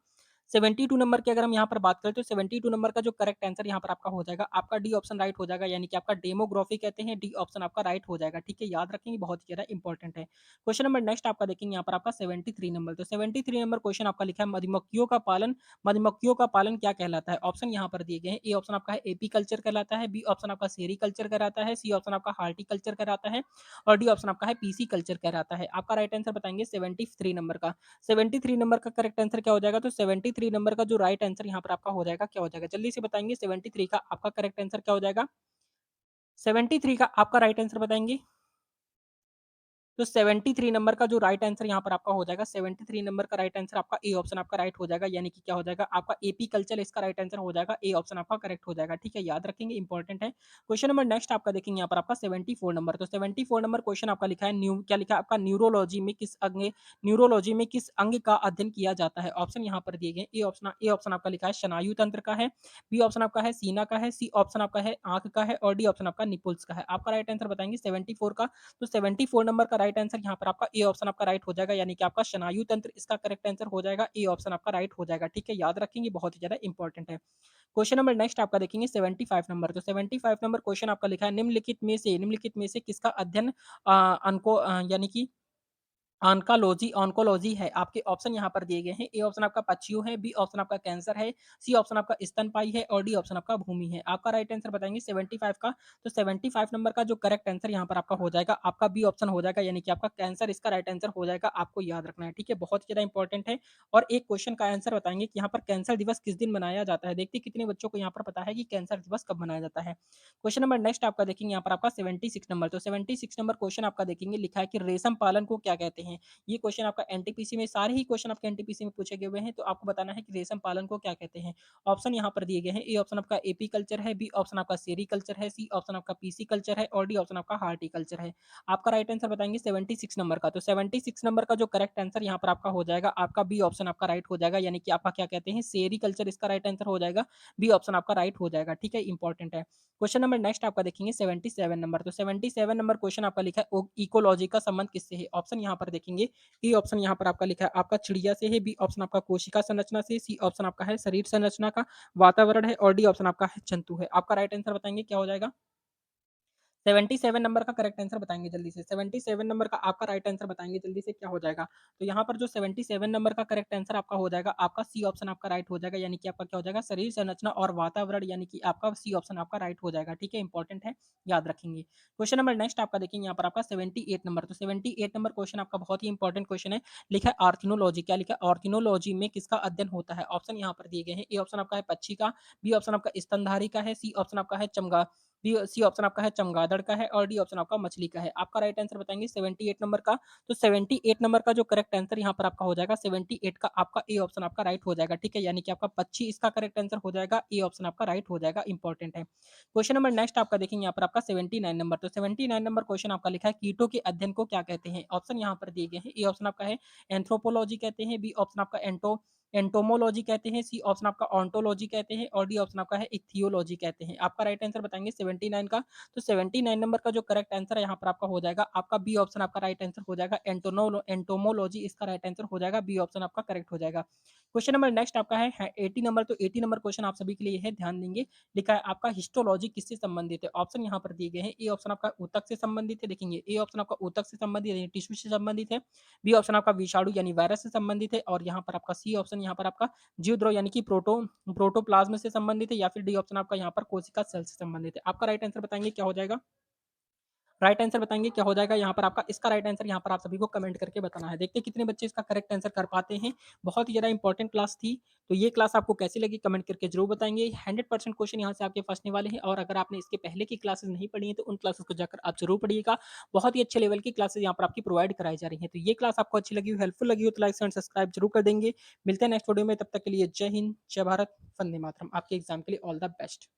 72 नंबर की अगर हम यहाँ पर बात करें तो 72 नंबर का जो करेक्ट आंसर यहाँ पर आपका हो जाएगा, आपका डी ऑप्शन राइट हो जाएगा, यानी कि आपका डेमोग्राफी कहते हैं, डी ऑप्शन आपका राइट हो जाएगा। ठीक है, याद रखेंगे, बहुत ही ज्यादा इंपॉर्टेंट है। क्वेश्चन नंबर नेक्स्ट आपका देखेंगे यहाँ पर आपका 73 नंबर। तो 73 नंबर क्वेश्चन आपका लिखा है मधुमक्खियों का पालन क्या कहलाता है? ऑप्शन यहाँ पर दिए गए हैं। ए ऑप्शन आपका है एपी कल्चर कहलाता है, बी ऑप्शन आपका सेरी कल्चर कहलाता है, सी ऑप्शन आपका हार्टिकल्चर कहलाता है, और डी ऑप्शन आपका है पीसी कल्चर कहलाता है। आपका राइट आंसर बताएंगे 73 नंबर का। 73 नंबर का करेक्ट आंसर क्या हो जाएगा? तो 73 नंबर का जो राइट आंसर यहाँ पर आपका हो जाएगा, क्या हो जाएगा, जल्दी से बताएंगे। 73 का आपका करेक्ट आंसर क्या हो जाएगा? 73 का आपका राइट आंसर बताएंगे। तो 73 नंबर का जो राइट आंसर यहाँ पर आपका हो जाएगा, 73 नंबर का राइट आंसर आपका ए ऑप्शन आपका राइट हो जाएगा, यानी कि क्या हो जाएगा, आपका एपी कल्चर इसका राइट आंसर हो जाएगा, ए ऑप्शन आपका करेक्ट हो जाएगा। ठीक है, याद रखेंगे, इंपॉर्टेंट है। क्वेश्चन नंबर नेक्स्ट आपका देखेंगे यहाँ पर आपका 74 नंबर। तो 74 नंबर क्वेश्चन आपका लिखा है क्या लिखा है आपका न्यूरोलॉजी में किस अंग का अध्ययन किया जाता है? ऑप्शन यहाँ पर दिए गए। ए ऑप्शन आपका लिखा है स्नायु तंत्र का है, बी ऑप्शन आपका है सीना का है, सी ऑप्शन आपका है आंख का है, और डी ऑप्शन आपका निपुल्स का है। आपका राइट आंसर बताएंगे 74 का। तो 74 नंबर का राइट आंसर यहाँ पर आपका ए ऑप्शन आपका राइट हो जाएगा, यानी कि आपका स्नायु तंत्र इसका करेक्ट आंसर हो जाएगा, ए ऑप्शन आपका राइट हो जाएगा। ठीक है, याद रखेंगे, बहुत ही ज्यादा इंपॉर्टेंट है। क्वेश्चन नंबर नेक्स्ट आपका देखेंगे 75 नंबर। तो 75 नंबर क्वेश्चन आपका लिखा है निम्नलिखित में से किसका अध्ययन यानी कि ऑन्कोलॉजी ऑन्कोलॉजी है। आपके ऑप्शन यहाँ पर दिए गए हैं। ए ऑप्शन आपका पक्षियों है, बी ऑप्शन आपका कैंसर है, सी ऑप्शन आपका स्तनपाई है, और डी ऑप्शन आपका भूमि है। आपका राइट आंसर बताएंगे 75 का। तो 75 नंबर का जो करेक्ट आंसर यहाँ पर आपका हो जाएगा, आपका बी ऑप्शन हो जाएगा, यानी कि आपका कैंसर इसका राइट आंसर हो जाएगा। आपको याद रखना है, ठीक है, बहुत ही ज्यादा इंपॉर्टेंट है। और एक क्वेश्चन का आंसर बताएंगे कि यहाँ पर कैंसर दिवस किस दिन मनाया जाता है। देखते कितने बच्चों को यहाँ पर पता है कि कैंसर दिवस कब मनाया जाता है। क्वेश्चन नंबर नेक्स्ट आपका देखेंगे यहाँ पर आपका 76 नंबर। तो 76 नंबर क्वेश्चन आपका देखेंगे, लिखा है कि रेशम पालन को क्या कहते हैं। ये क्वेश्चन आपका एनटीपीसी में, सारे ही क्वेश्चन आपके एनटीपीसी में पूछे गए हुए हैं, तो आपको बताना है कि रेशम पालन को क्या कहते हैं। ऑप्शन यहाँ पर दिए गए हैं। ए ऑप्शन आपका एपी कल्चर है, बी ऑप्शन आपका सेरी कल्चर है, सी ऑप्शन आपका पीसी कल्चर है, और डी ऑप्शन आपका हार्टिकल्चर है। आपका राइट आंसर बताएंगे 76 नंबर का। तो 76 नंबर का जो करेक्ट आंसर यहाँ पर आपका हो जाएगा, आपका बी ऑप्शन आपका राइट हो जाएगा, यानी कि आपका क्या कहते हैं, सेरी कल्चर इसका राइट आंसर हो जाएगा, बी ऑप्शन आपका राइट हो जाएगा। ठीक है, इंपॉर्टेंट है। क्वेश्चन नंबर नेक्स्ट आपका देखेंगे 77 नंबर। तो 77 नंबर क्वेश्चन आपका लिखा है इकोलॉजी का संबंध किससे है। ऑप्शन यहाँ पर देखेंगे। ए ऑप्शन यहाँ पर आपका लिखा है आपका चिड़िया से है, बी ऑप्शन आपका कोशिका संरचना से, सी ऑप्शन आपका है शरीर संरचना का, वातावरण है, और डी ऑप्शन आपका है जंतु है। आपका राइट आंसर बताएंगे क्या हो जाएगा। 77 नंबर का करेक्ट आंसर बताएँगे जल्दी से। 77 नंबर का आपका राइट आंसर बताएँगे जल्दी से क्या हो जाएगा? तो यहाँ पर जो 77 नंबर का करेक्ट आंसर आपका हो जाएगा, आपका सी ऑप्शन आपका राइट हो जाएगा, यानी कि आपका क्या हो जाएगा? शरीर संरचना और वातावरण, यानी कि आपका सी ऑप्शन आपका राइट हो जाएगा, ठीक है? इंपॉर्टेंट है, याद रखेंगे। क्वेश्चन नंबर नेक्स्ट आपका देखेंगे यहाँ पर आपका 78 नंबर, तो 78 नंबर क्वेश्चन आपका बहुत ही इंपॉर्टेंट क्वेश्चन है। लिखा है ऑर्थिनोलॉजी, क्या लिखा है? ऑर्थिनोलॉजी में किसका अध्ययन होता है? ऑप्शन यहाँ पर दिए गए हैं। ए ऑप्शन आपका है पक्षी का, बी ऑप्शन आपका स्तनधारी का है, सी ऑप्शन आपका है सी ऑप्शन आपका है चमगादड़ का है और डी ऑप्शन आपका मछली का है। आपका राइट आंसर बताएँगे 78 नंबर का। तो 78 नंबर का जो करेक्ट आंसर यहाँ पर आपका हो जाएगा 78 का आपका ए ऑप्शन आपका राइट हो जाएगा, ठीक है? यानी कि आपका पक्षी इसका करेक्ट आंसर हो जाएगा, ए ऑप्शन आपका राइट हो जाएगा, इंपॉर्टेंट है। क्वेश्चन नंबर नेक्स्ट आपका देखेंगे यहाँ पर आपका 79 नंबर। तो 79 नंबर क्वेश्चन आपका लिखा है कीटों के अध्ययन को क्या कहते हैं? ऑप्शन यहाँ पर दिए गए हैं। ए ऑप्शन आपका है एंथ्रोपोलॉजी कहते हैं, बी ऑप्शन आपका एंटोमोलॉजी कहते हैं, सी ऑप्शन आपका ओंटोलॉजी कहते हैं और डी ऑप्शन आपका है इथियोलॉजी कहते हैं। आपका राइट आंसर बताएँगे 79 का। तो 79 नंबर का जो करेक्ट आंसर है यहाँ पर आपका हो जाएगा, आपका बी ऑप्शन आपका राइट आंसर हो जाएगा, एंटोमोलॉजी इसका राइट आंसर हो जाएगा, बी ऑप्शन आपका करेक्ट हो जाएगा। क्वेश्चन नंबर नेक्स्ट आपका है 80 नंबर, तो 80 नंबर क्वेश्चन आप सभी के लिए है, ध्यान देंगे। लिखा है आपका हिस्टोलॉजी किससे संबंधित है? ऑप्शन यहाँ पर दिए गए हैं। ए ऑप्शन आपका ऊतक से संबंधित है, देखेंगे ए ऑप्शन आपका ऊतक से संबंधित है, टिश्यू से संबंधित है। बी ऑप्शन आपका विषाणु यानी वायरस से संबंधित है और यहाँ पर आपका सी ऑप्शन यहाँ पर आपका जीवद्रव यानी कि प्रोटोप्लाज्म से संबंधित है या फिर डी ऑप्शन आपका यहाँ पर कोशिका सेल से संबंधित है। आपका राइट आंसर बताएँगे क्या हो जाएगा? राइट आंसर बताएँगे क्या हो जाएगा यहाँ पर आपका? इसका राइट आंसर यहाँ पर आप सभी को कमेंट करके बताना है। देखते हैं कितने बच्चे इसका करेक्ट आंसर कर पाते हैं। बहुत ही ज़्यादा इंपॉर्टेंट क्लास थी। तो ये क्लास आपको कैसी लगी कमेंट करके ज़रूर बताएँगे। 100% क्वेश्चन यहाँ से आपके फँसने वाले हैं और अगर आपने इसके पहले की क्लासेस नहीं पढ़ी हैं तो उन क्लासेस को जाकर आप ज़रूर पढ़िएगा। बहुत ही अच्छे लेवल की क्लासेस यहाँ पर आपकी प्रोवाइड कराई जा रही हैं। तो ये क्लास आपको अच्छी लगी हो, हेल्पफुल लगी हो तो लाइक एंड सब्सक्राइब ज़रूर कर देंगे। मिलते हैं नेक्स्ट वीडियो में, तब तक के लिए जय हिंद, जय भारत, वंदे मातरम। आपके एग्ज़ाम के लिए ऑल द बेस्ट।